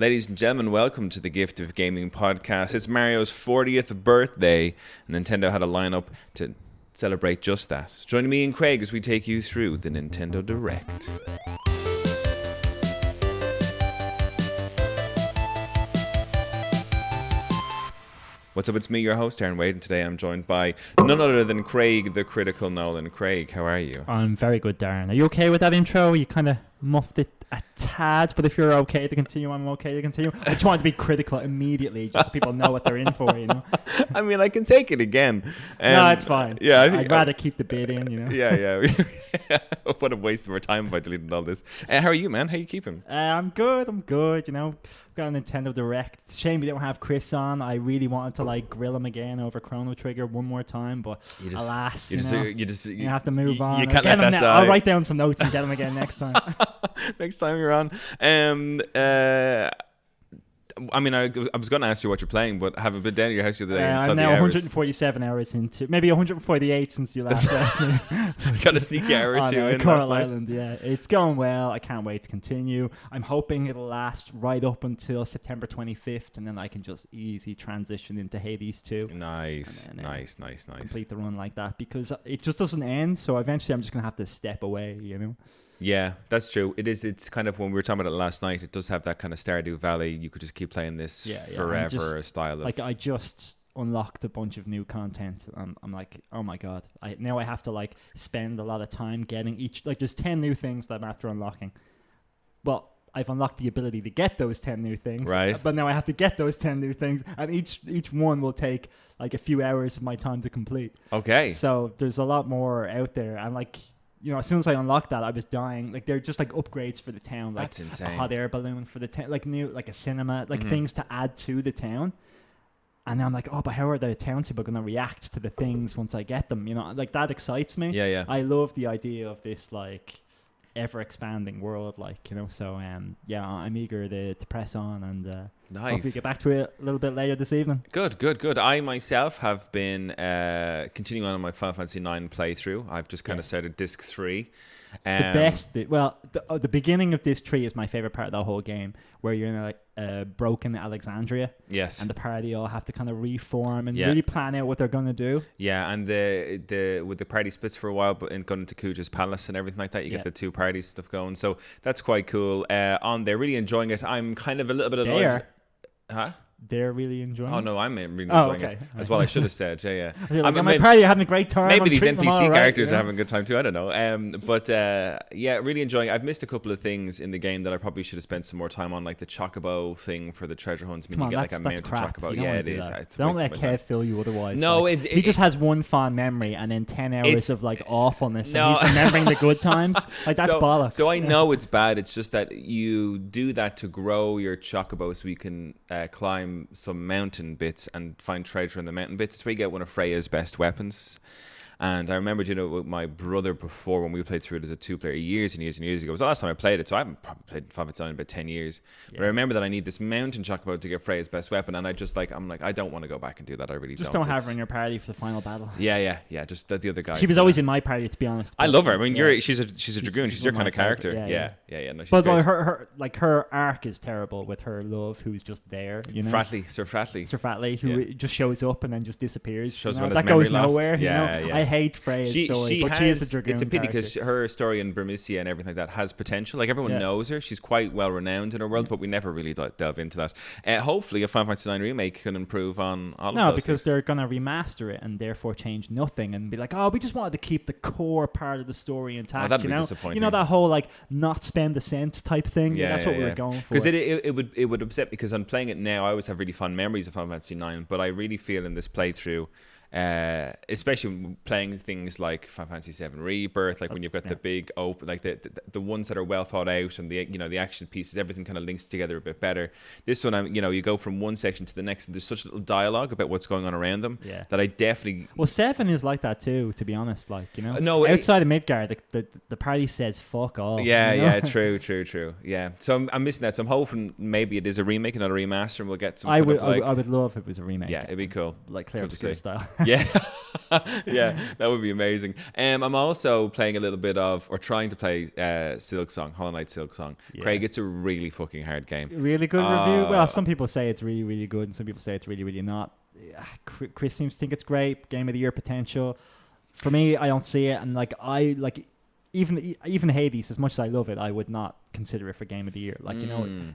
Ladies and gentlemen, welcome to the Gift of Gaming podcast. It's Mario's 40th birthday, and Nintendo had a lineup to celebrate just that. Joining me and Craig as we take you through the Nintendo Direct. What's up, it's me, your host, Darren Wade, and today I'm joined by none other than Craig, the critical Nolan. Craig, how are you? I'm very good, Darren. Are you okay with that intro? You kind of muffed it a tad, but if you're okay to continue, I'm okay to continue. I just wanted to be critical immediately, just so people know what they're in for, you know? I mean, I can take it again. No, it's fine. Yeah, I'd rather keep the bit in, you know? Yeah. What a waste of our time if I deleted all this. How are you, man? How you keeping? I'm good, you know? We've got a Nintendo Direct. It's a shame we don't have Chris on. I really wanted to, grill him again over Chrono Trigger one more time, but alas, you have to move on. You can't let that die. I'll write down some notes and get him again next time. Next time you're on. I mean, I was going to ask you what you're playing, but I haven't been down to your house the other day. I'm now 147 hours into, maybe 148 since you last left me. Got a sneaky hour or two in Coral Island, yeah. It's going well. I can't wait to continue. I'm hoping it'll last right up until September 25th, and then I can just easy transition into Hades 2. Nice. Complete the run like that, because it just doesn't end, so eventually I'm just going to have to step away, you know? Yeah, that's true. It is. It's kind of, when we were talking about it last night, it does have that kind of Stardew Valley. You could just keep playing this forever style of. I just unlocked a bunch of new content. I'm like, oh my god! I have to spend a lot of time getting each. There's 10 new things that I'm after unlocking, but I've unlocked the ability to get those 10 new things. Right. But now I have to get those 10 new things, and each one will take a few hours of my time to complete. Okay. So there's a lot more out there, and you know, as soon as I unlocked that, I was dying. They're just upgrades for the town. That's insane. A hot air balloon for the town, a cinema, things to add to the town. And then I'm like, oh, but how are the townspeople going to react to the things once I get them? You know, that excites me. Yeah. I love the idea of this ever expanding world, you know. So I'm eager to press on and nice. Hopefully get back to it a little bit later this evening. Good. I myself have been continuing on my Final Fantasy 9 playthrough. I've just kind of started disc 3. The beginning of disc 3 is my favorite part of the whole game, where you're in broken Alexandria. Yes. And the party all have to kind of reform and really plan out what they're going to do. Yeah, and with the party splits for a while, but in going to Kuja's palace and everything like that, you get the two parties stuff going. So that's quite cool. On there, really enjoying it. I'm kind of a little bit annoyed. Huh? They're really enjoying it? Oh, no, I'm really enjoying it. That's what I should have said. Yeah. My party, having a great time. Maybe these NPC characters are having a good time too. I don't know. Really enjoying it. I've missed a couple of things in the game that I probably should have spent some more time on, like the Chocobo thing for the treasure hunts. Come on, that's crap. Chocobo. Yeah, it is. Don't let Kev fill you otherwise. No, he just has one fond memory and then 10 hours of awfulness. No. And he's remembering the good times. That's bollocks. So I know it's bad. It's just that you do that to grow your Chocobo so you can climb some mountain bits and find treasure in the mountain bits. It's where you get one of Freya's best weapons. And I remember doing it with my brother before when we played through it as a 2-player years and years and years ago. It was the last time I played it, so I haven't probably played Final Fantasy in about 10 years. Yeah. But I remember that I need this mountain chocobo to get Freya's best weapon, and I just I'm like, I don't want to go back and do that. I really just don't have her in your party for the final battle. Yeah. Just the other guy. She was always in my party, to be honest. I love her. I mean, she's a dragoon. She's your kind of character. Yeah. No, she's but great. her arc is terrible with her love, who's just there. You know, Sir Fratley, who just shows up and then just disappears. That goes lost. nowhere. Yeah. I hate Freya. She is a dragoon. It's a pity because her story in Burmecia and everything like that has potential. Everyone knows her. She's quite well renowned in her world, but we never really delve into that. Hopefully, a Final Fantasy 9 remake can improve on all of those. No, because they're gonna remaster it and therefore change nothing and be like, oh, we just wanted to keep the core part of the story intact. That'd be disappointing. You know that whole not spend a cent type thing. Yeah, that's what we were going for. Because it would upset, because I'm playing it now. I always have really fun memories of Final Fantasy 9, but I really feel in this playthrough, especially playing things like Final Fantasy 7 Rebirth, when you've got the big open, the ones that are well thought out, and the action pieces, everything kind of links together a bit better. This one, you go from one section to the next, and there's such little dialogue about what's going on around them that I definitely. Well, 7 is like that too, to be honest. No, outside of Midgard, the party says fuck all. Yeah, true. Yeah, so I'm missing that. So I'm hoping maybe it is a remake and not a remaster, and we'll get some. I would love if it was a remake. Yeah, it'd be cool. Clear Obscure style. Yeah. Yeah, that would be amazing. I'm also playing a little bit of, or trying to play Silk Song, Hollow Knight Silk Song. Yeah. Craig, it's a really fucking hard game. Really good review. Well, some people say it's really, really good, and some people say it's really, really not. Chris seems to think it's great. Game of the year potential. For me, I don't see it, and even Hades, as much as I love it, I would not consider it for game of the year.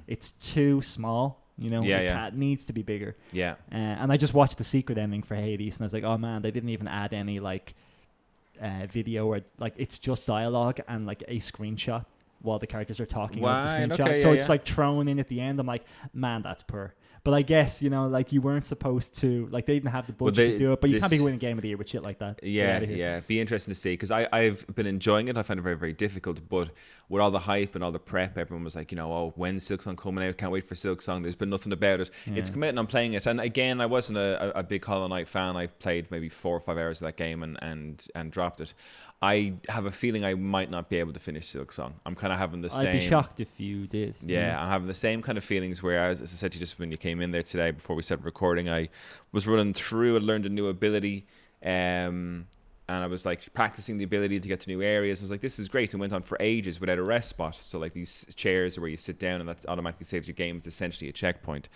It's too small. It needs to be bigger. Yeah. And I just watched the secret ending for Hades, and I was like, oh man, they didn't even add any video or it's just dialogue and a screenshot while the characters are talking about the screenshot. Okay, so it's thrown in at the end. I'm like, man, that's poor. But I guess, you weren't supposed to, they didn't have the budget to do it, but you can't be winning Game of the Year with shit like that. Yeah. Be interesting to see, because I've been enjoying it. I find it very, very difficult, but with all the hype and all the prep, everyone was like, when's Silksong coming out? Can't wait for Silksong. There's been nothing about it. Yeah. It's come out and I'm playing it. And again, I wasn't a big Hollow Knight fan. I played maybe 4 or 5 hours of that game and dropped it. I have a feeling I might not be able to finish Silksong. I'm kind of having the same... I'd be shocked if you did. Yeah, I'm having the same kind of feelings where, as I said to you just when you came in there today, before we started recording, I was running through and learned a new ability, and I was practicing the ability to get to new areas. I was like, this is great, and went on for ages without a rest spot. So these chairs are where you sit down and that automatically saves your game. It's essentially a checkpoint.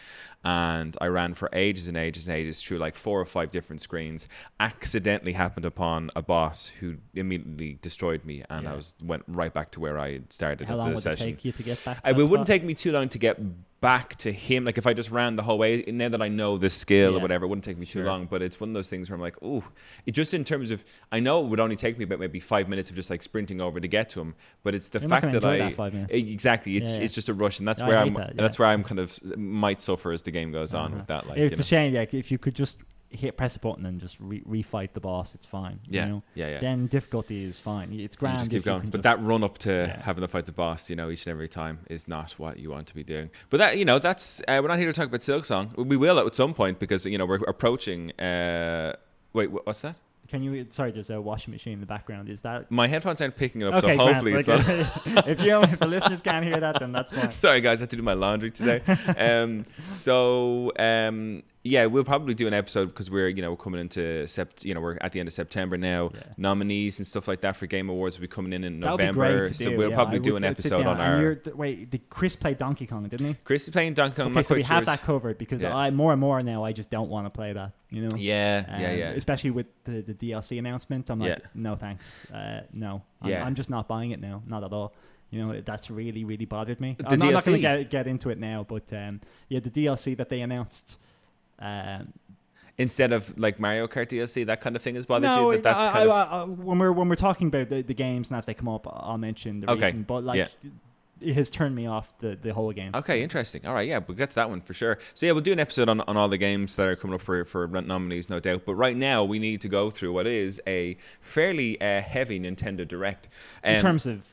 And I ran for ages and ages and ages through 4 or 5 different screens. Accidentally happened upon a boss who immediately destroyed me, and I went right back to where I had started. How long would it take you to get back to that It wouldn't take me too long to get back to him. If I just ran the whole way, now that I know the skill or whatever, it wouldn't take me too long. But it's one of those things where I'm like, oh, it just in terms of, I know it would only take me about maybe 5 minutes of just sprinting over to get to him, but it's the fact that that 5 minutes. Exactly, it's just a rush, and that's where that's where I'm kind of might suffer as the game goes on with that. It's a shame. If you could just press a button and just refight the boss, it's fine. Yeah. Then difficulty is fine. It's grand. You just keep going. But that run up to having to fight the boss, each and every time is not what you want to be doing. But that, that's we're not here to talk about Silksong. We will at some point, because we're approaching. Wait, what's that? Can you? Sorry, there's a washing machine in the background. Is that? My headphones aren't picking it up, okay, so hopefully it's not. if the listeners can't hear that, then that's fine. Sorry, guys, I had to do my laundry today. Yeah, we'll probably do an episode, because we're coming into we're at the end of September now. Yeah. Nominees and stuff like that for Game Awards will be coming in November. So we'll probably do an episode on our. Wait, did Chris play Donkey Kong, didn't he? Chris is playing Donkey Kong. Okay, so we have that covered, because I more and more now I just don't want to play that. Yeah. Especially with the DLC announcement, I'm like, no thanks, no. I'm just not buying it now, not at all. That's really, really bothered me. I'm not going to get into it now, but the DLC that they announced. Instead of Mario Kart DLC, that kind of thing has bothered you? When we're talking about the games and as they come up, I'll mention the reason. But it has turned me off the whole game. Okay, interesting. All right, we'll get to that one for sure. So we'll do an episode on all the games that are coming up for nominees, no doubt. But right now, we need to go through what is a fairly heavy Nintendo Direct. In terms of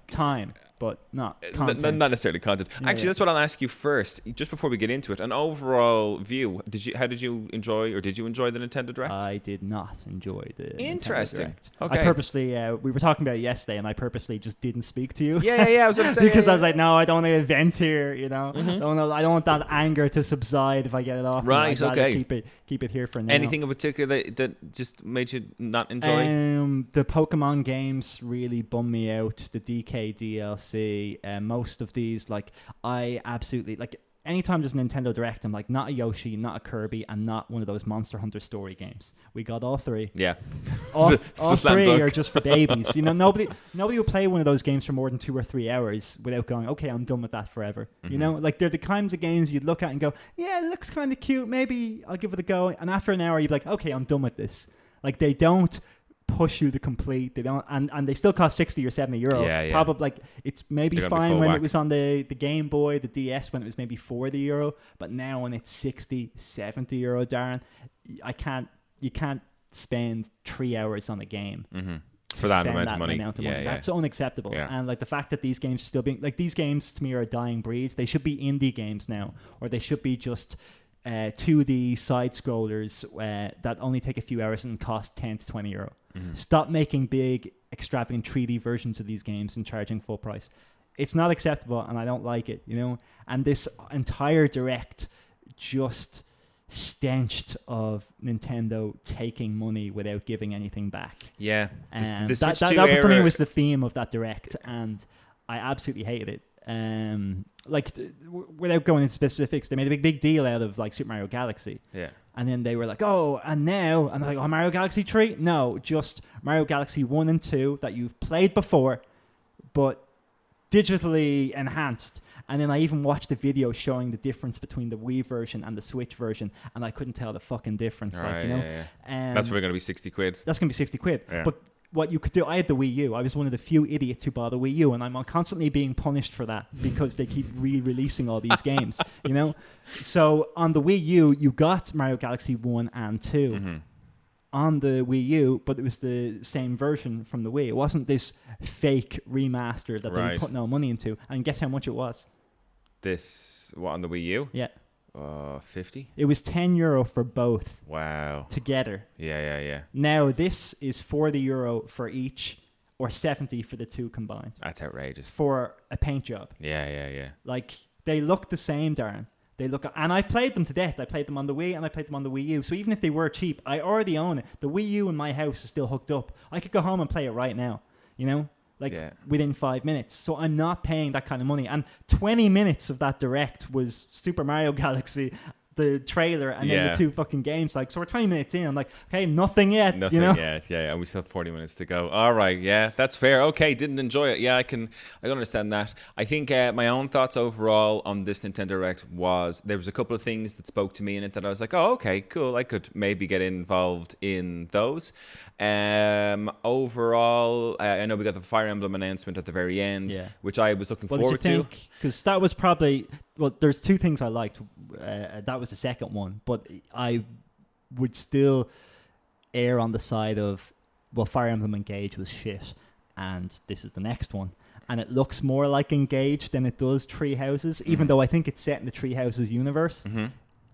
time, but not content. Not necessarily content. Actually, that's what I'll ask you first, just before we get into it. An overall view. How did you enjoy the Nintendo Direct? I did not enjoy the Interesting. Nintendo Direct. Okay. I purposely, we were talking about it yesterday, and I purposely just didn't speak to you. Yeah, I was going to say. Because I was like, no, I don't want to vent here, Mm-hmm. I don't want that anger to subside if I get it off. Right, okay. Keep it here for now. Anything in particular that just made you not enjoy? The Pokemon games really bummed me out. The DK DLC. Most of these, I absolutely anytime there's a Nintendo Direct, I'm like, not a Yoshi, not a Kirby, and not one of those Monster Hunter story games. We got all 3. Yeah. All 3 are just for babies. Nobody will play one of those games for more than 2 or 3 hours without going, okay, I'm done with that forever. Mm-hmm. They're the kinds of games you'd look at and go, yeah, it looks kind of cute. Maybe I'll give it a go. And after an hour, you'd be like, okay, I'm done with this. They don't push you to complete. They don't, and they still cost 60 or 70 euro. Yeah. Probably it's maybe fine when it was on the Game Boy, the DS, when it was maybe 40 euro, but now when it's 60, 70 euro, Darren, you can't spend 3 hours on a game. Mm-hmm. For that amount of money. That's unacceptable. Yeah. And the fact that these games are still being these games to me are a dying breed. They should be indie games now, or they should be just 2D side scrollers that only take a few hours and cost 10 to 20 euro. Mm-hmm. Stop making big, extravagant 3D versions of these games and charging full price. It's not acceptable, and I don't like it, And this entire Direct just stench of Nintendo taking money without giving anything back. Yeah. That for me was the theme of that direct, and I absolutely hated it. Without going into specifics, they made a big deal out of like Super Mario Galaxy. Yeah. And then they were like, oh, and now, and they're like, oh, Mario Galaxy 3? No, just Mario Galaxy 1 and 2 that you've played before, but digitally enhanced. And then I even watched a video showing the difference between the Wii version and the Switch version, and I couldn't tell the fucking difference. Right, like, you know, that's probably going to be 60 quid. That's going to be 60 quid. Yeah. But what you could do, I had the Wii U. I was one of the few idiots who bought a Wii U, and I'm constantly being punished for that because they keep re-releasing all these games, you know? So on the Wii U, you got Mario Galaxy 1 and 2 Mm-hmm. on the Wii U, but it was the same version from the Wii. It wasn't this fake remaster that they put no money into. And guess how much it was? What, on the Wii U? Yeah. 50? It was €10 for both. Wow. Together. Yeah. Now this is €40 for each, or 70 for the two combined. That's outrageous. For a paint job. Yeah. Like, they look the same, Darren. And I've played them to death. I played them on the Wii and I played them on the Wii U. So even if they were cheap, I already own it. The Wii U in my house is still hooked up. I could go home and play it right now, you know? Within 5 minutes. So I'm not paying that kind of money. And 20 minutes of that direct was Super Mario Galaxy, the trailer, and then the two fucking games. Like, so we're 20 minutes in. I'm like, okay, nothing yet. Nothing you know? yet. Yeah. And we still have 40 minutes to go. All right. Yeah, that's fair. Okay. Didn't enjoy it. Yeah, I can understand that. I think my own thoughts overall on this Nintendo Direct was there was a couple of things that spoke to me in it that I was like, oh, okay, cool. I could maybe get involved in those. Overall, I know we got the Fire Emblem announcement at the very end, which I was looking forward to. Because that was probably, there's two things I liked. That was the second one, but I would still err on the side of, Fire Emblem Engage was shit, and this is the next one. And it looks more like Engage than it does Tree Houses, even though I think it's set in the Tree Houses universe. Mm-hmm.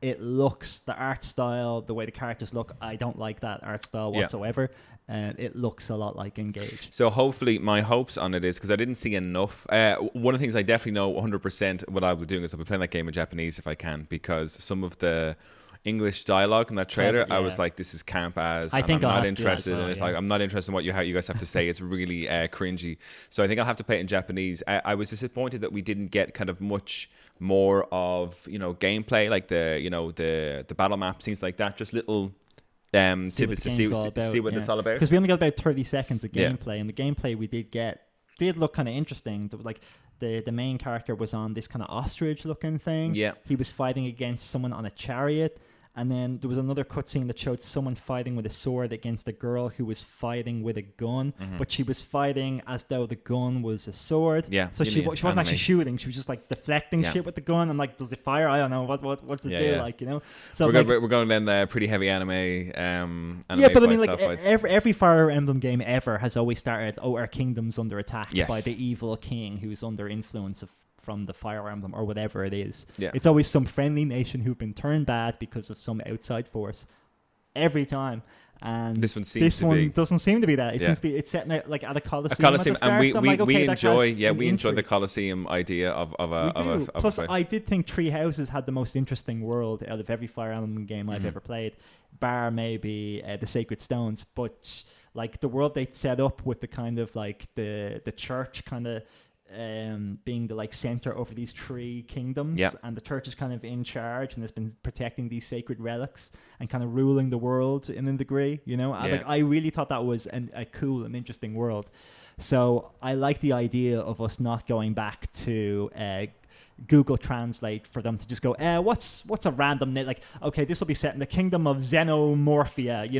It looks, the art style, the way the characters look, I don't like that art style whatsoever. It looks a lot like Engage. So hopefully my hopes on it is, because I didn't see enough. One of the things I definitely know 100% what I'll be doing is I'll be playing that game in Japanese if I can, because some of the English dialogue in that trailer, I was like, this is camp as. I'm not interested in it. Like, I'm not interested in how you guys have to say. It's really cringy. So I think I'll have to play it in Japanese. I was disappointed that we didn't get kind of much more of, gameplay, like the battle map, things like that. Just little tidbits to see what it's all about. Because we only got about 30 seconds of gameplay, and the gameplay we did look kind of interesting. Like, the main character was on this kind of ostrich looking thing. Yeah. He was fighting against someone on a chariot. And then there was another cutscene that showed someone fighting with a sword against a girl who was fighting with a gun, but she was fighting as though the gun was a sword. Yeah. So she wasn't actually shooting; she was just like deflecting shit with the gun. I'm like, does it fire? I don't know. What's it do? Like, So we're going down pretty heavy anime. But I mean, like every Fire Emblem game ever has always started. Oh, our kingdom's under attack by the evil king who's under influence from the Fire Emblem or whatever it is. Yeah. It's always some friendly nation who've been turned bad because of some outside force. Every time. And this one doesn't seem to be that. It seems to be it's set like at a Colosseum. At the start. And we enjoy the Colosseum idea of a Plus, I did think Tree Houses had the most interesting world out of every Fire Emblem game I've ever played, bar maybe the Sacred Stones. But like the world they set up with the kind of like the church kind of being the like center over these three kingdoms, and the church is kind of in charge and has been protecting these sacred relics and kind of ruling the world in a degree, I really thought that was a cool and interesting world. So I like the idea of us not going back to Google Translate for them to just go, what's a random name? Like, okay, this will be set in the kingdom of Xenomorphia,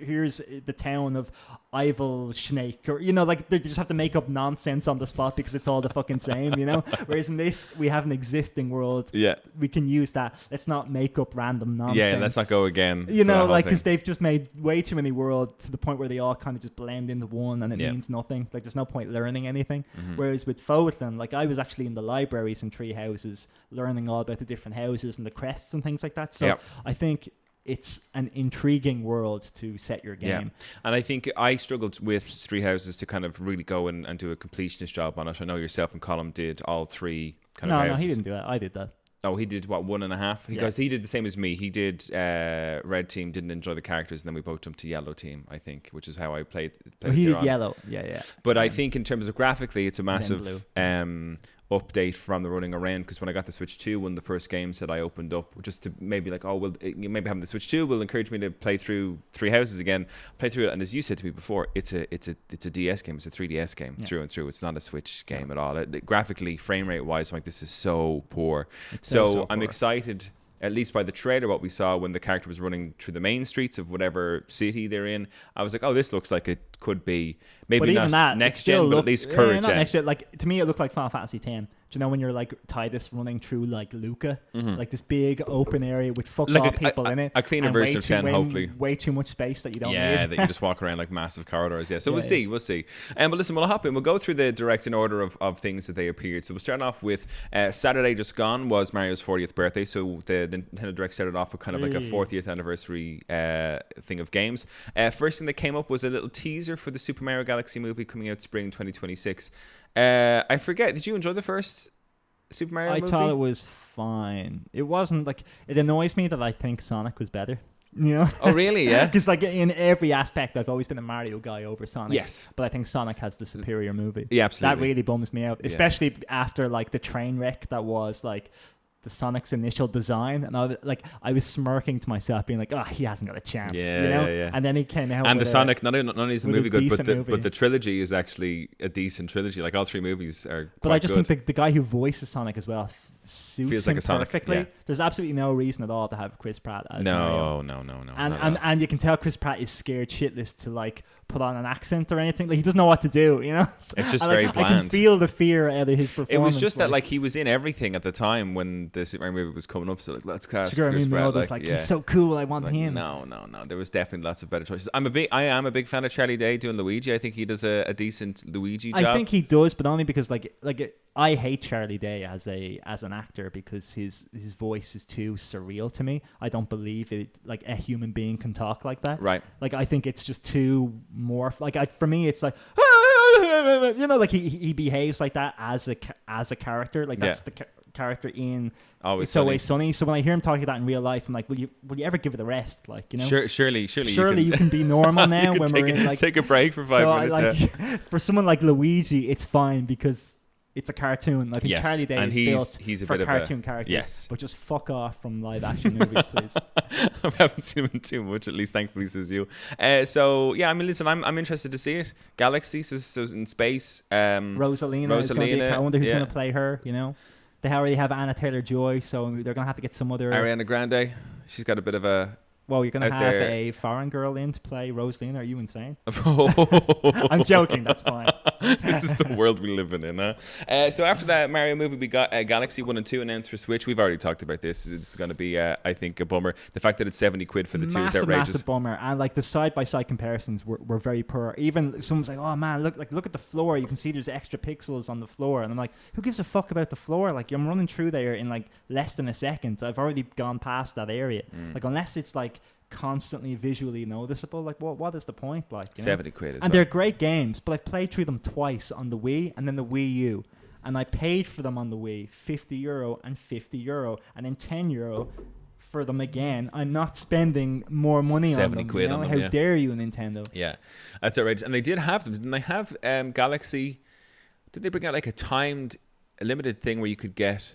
here's the town of Ivelschnake, or like they just have to make up nonsense on the spot because it's all the fucking same, Whereas in this, we have an existing world. Yeah, we can use that. Let's not make up random nonsense. Yeah, let's not go again. Because they've just made way too many worlds to the point where they all kind of just blend into one, and it means nothing. Like, there's no point learning anything. Whereas with Photon, like, I was actually in the libraries and Tree Houses learning all about the different houses and the crests and things like that. So I think it's an intriguing world to set your game. Yeah. And I think I struggled with Tree Houses to kind of really go and do a completionist job on it. I know yourself and Colin did all three kind of houses. No, he didn't do that. I did that. Oh, he did what, 1.5? Because he did the same as me. He did red team, didn't enjoy the characters, and then we both jumped to yellow team, I think, which is how I played. He did yellow, yeah. But I think in terms of graphically, it's a massive update from the running around, because when I got the Switch 2, one of the first games that I opened up just to maybe like, oh, well, maybe having the Switch 2 will encourage me to play through Three Houses again, play through it, and as you said to me before, it's a DS game, it's a 3DS game through and through. It's not a Switch game at all. Graphically, frame rate wise, I'm like, this is so poor. So I'm excited, at least by the trailer, what we saw when the character was running through the main streets of whatever city they're in. I was like, oh, this looks like it could be maybe not next gen, but at least current gen. Next gen. Like, to me, it looked like Final Fantasy X. Do you know when you're like Tidus running through like Luca, like this big open area with fuck all people in it, a cleaner version of 10, hopefully. Way too much space that you don't need. Yeah, that you just walk around like massive corridors. Yeah, so we'll see. But listen, we'll hop in. We'll go through the direct in order of things that they appeared. So we'll start off with Saturday just gone was Mario's 40th birthday. So the Nintendo Direct started off with kind of like a 40th anniversary thing of games. First thing that came up was a little teaser for the Super Mario Galaxy movie coming out spring 2026. I forget, did you enjoy the first Super Mario movie? I thought it was fine. It wasn't like, it annoys me that I think Sonic was better. You know? Oh, really? Yeah. Because like in every aspect, I've always been a Mario guy over Sonic. Yes. But I think Sonic has the superior movie. Yeah, absolutely. That really bums me out, especially after like the train wreck that was like the Sonic's initial design, and I was smirking to myself, being like, "Oh, he hasn't got a chance," you know. Yeah. And then he came out, and with the Sonic, not only is the movie good, but the trilogy is actually a decent trilogy. Like all three movies are. But I just think the guy who voices Sonic as well suits him perfectly. Yeah. There's absolutely no reason at all to have Chris Pratt as Mario. No. And you can tell Chris Pratt is scared shitless to like put on an accent or anything. Like he doesn't know what to do, you know. It's just very bland. I can feel the fear out of his performance. It was just that like he was in everything at the time when the Super Mario movie was coming up. So like, let's cast Chris Pratt. He's so cool. I want him. No. There was definitely lots of better choices. I am a big fan of Charlie Day doing Luigi. I think he does a decent Luigi job. I think he does, but only because I hate Charlie Day as an actor because his voice is too surreal to me. I don't believe it like a human being can talk like that. Right. Like I think it's just too morph. Like for me, it's like you know, like he behaves like that as a character. Like that's the character in It's Always Sunny. So when I hear him talking that in real life, I'm like, will you ever give it a rest? Like, you know, surely you can be normal now. When we're in like take a break for 5 minutes. For someone like Luigi, it's fine because it's a cartoon. I think Charlie Day is built for cartoon characters. Yes. But just fuck off from live action movies, please. I haven't seen him too much, at least thankfully, says you. So yeah, I mean, listen, I'm interested to see it. Galaxy, so in space. Rosalina is going to be. I wonder who's going to play her. You know, they already have Anna Taylor-Joy, so they're going to have to get some other. Ariana Grande. She's got a bit of a. Well, you're going to have a foreign girl in to play Rosalina. Are you insane? I'm joking. That's fine. This is the world we live in, huh? So after that Mario movie, we got Galaxy 1 and 2 announced for Switch. We've already talked about this. It's going to be, I think, a bummer. The fact that it's £70 for the two is outrageous. Massive bummer. And like the side-by-side comparisons were very poor. Even someone's like, oh man, look at the floor. You can see there's extra pixels on the floor. And I'm like, who gives a fuck about the floor? Like, I'm running through there in like less than a second. I've already gone past that area. Like, unless it's like constantly visually noticeable, like what is the point? Like, you know? £70 and they're great games, but I've played through them twice on the Wii and then the Wii U, and I paid for them on the Wii €50 and €50 and then €10 for them again. I'm not spending more money on them. You know? On them, how dare you, Nintendo? Yeah, that's outrageous. And they did have them, didn't they? Have Galaxy? Did they bring out like a limited thing where you could get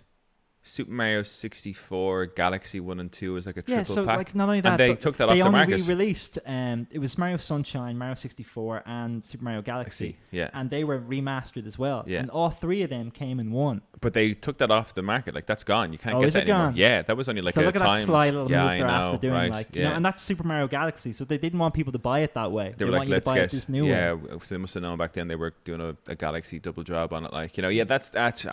Super Mario 64, Galaxy 1 and 2 as like a triple pack? Like not only that, and they took that off the market. They only released it was Mario Sunshine, Mario 64 and Super Mario Galaxy. And they were remastered as well. And all three of them came in one. But they took that off the market. Like that's gone. You can't get that anymore. Gone? Yeah, that was only like so look at that sly little move they're after doing, like, you know, and that's Super Mario Galaxy. So they didn't want people to buy it that way. They were like, let's get this new one. So they must have known back then they were doing a Galaxy double job on it. Like, you know, that's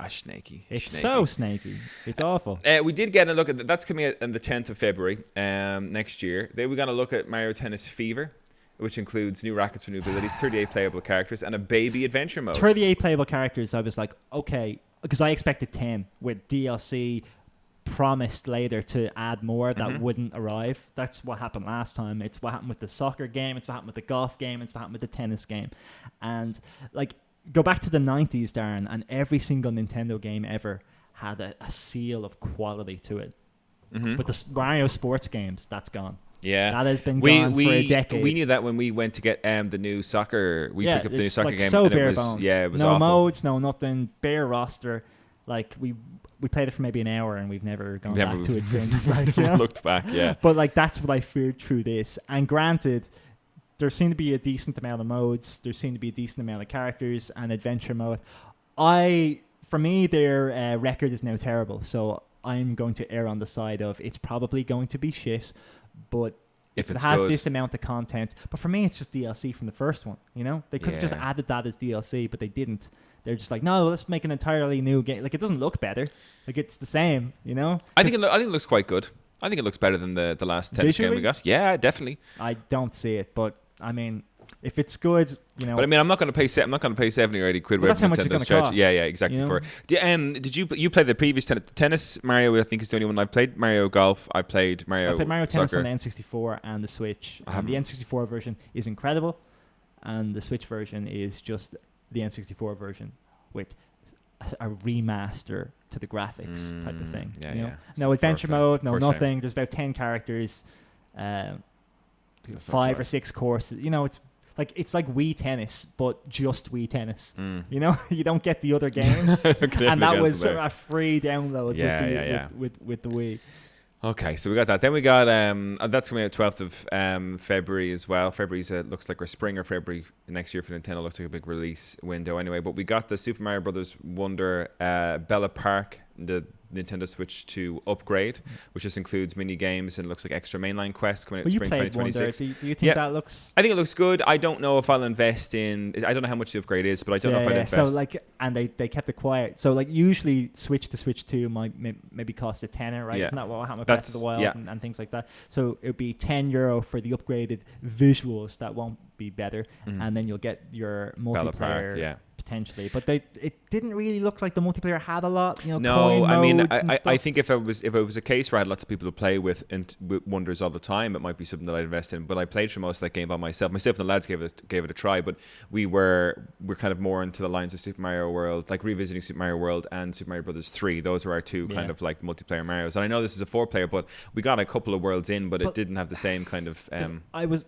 snaky. It's so snaky. It's awful. We did get a look at that's coming out on the 10th of February next year. Then we're going to look at Mario Tennis Fever, which includes new rackets for new abilities, 38 playable characters, and a baby adventure mode. 38 playable characters, I was like, okay, because I expected 10 with DLC promised later to add more that wouldn't arrive. That's what happened last time. It's what happened with the soccer game. It's what happened with the golf game. It's what happened with the tennis game. And like, go back to the 90s, Darren, and every single Nintendo game ever had a seal of quality to it. Mm-hmm. But the Mario sports games, that's gone. Yeah, that has been gone for a decade. We knew that when we went to get the new soccer. We picked up the new soccer game. So and bare it was, bones. Yeah, it was no awful. modes, no nothing. Bare roster. Like we played it for maybe an hour and we've never gone back to it since. Like, you know? Looked back, yeah. But like that's what I feared through this. And granted, there seemed to be a decent amount of modes. There seemed to be a decent amount of characters and adventure mode. For me, their record is now terrible. So I'm going to err on the side of it's probably going to be shit. But if it has this amount of content, but for me, it's just DLC from the first one. You know, they could have just added that as DLC, but they didn't. They're just like, no, let's make an entirely new game. Like, it doesn't look better. Like, it's the same. You know. I think it looks quite good. I think it looks better than the last tennis game we got. Yeah, definitely. I don't see it, but I mean, if it's good, you know. But I mean, I'm not going to pay 70 or 80 quid. Well, that's how much it's going to cost. Yeah, exactly. You know? Did you play the previous tennis Mario? I think is the only one I played. Mario Golf. I played Mario Tennis Soccer. on the N64 and the Switch. And the N64 version is incredible, and the Switch version is just the N64 version with a remaster to the graphics type of thing. Yeah, you know? yeah. No adventure mode, no nothing. Shame. There's about 10 characters, 5 or 6 courses. You know, it's like Wii Tennis, but just Wii Tennis. You know, you don't get the other games, and that was a free download with the Wii. Okay, so we got that. Then we got that's coming out 12th of February as well. February's looks like spring or February next year for Nintendo. Looks like a big release window anyway. But we got the Super Mario Brothers Wonder Bella Park, the Nintendo Switch 2 upgrade, which just includes mini games and looks like extra mainline quests coming out in spring 2026. Wonder. Do you think that looks? I think it looks good. I don't know if I'll invest in. I don't know how much the upgrade is, but I don't know if I'll invest. So like, and they kept it quiet. So like, usually Switch to Switch 2 might maybe cost a tenner, right? Isn't that what happened with Breath of the Wild and things like that? So it would be €10 for the upgraded visuals that won't be better, and then you'll get your multiplayer. Potentially, but it didn't really look like the multiplayer had a lot. You know, no, I mean, I think if it was a case where I had lots of people to play with and with Wonders all the time, it might be something that I'd invest in. But I played through most of that game by myself. Myself and the lads gave it a try, but we're kind of more into the lines of Super Mario World, like revisiting Super Mario World and Super Mario Brothers 3. Those are our two kind of like multiplayer Marios. And I know this is a 4-player, but we got a couple of worlds in, but it didn't have the same kind of. I was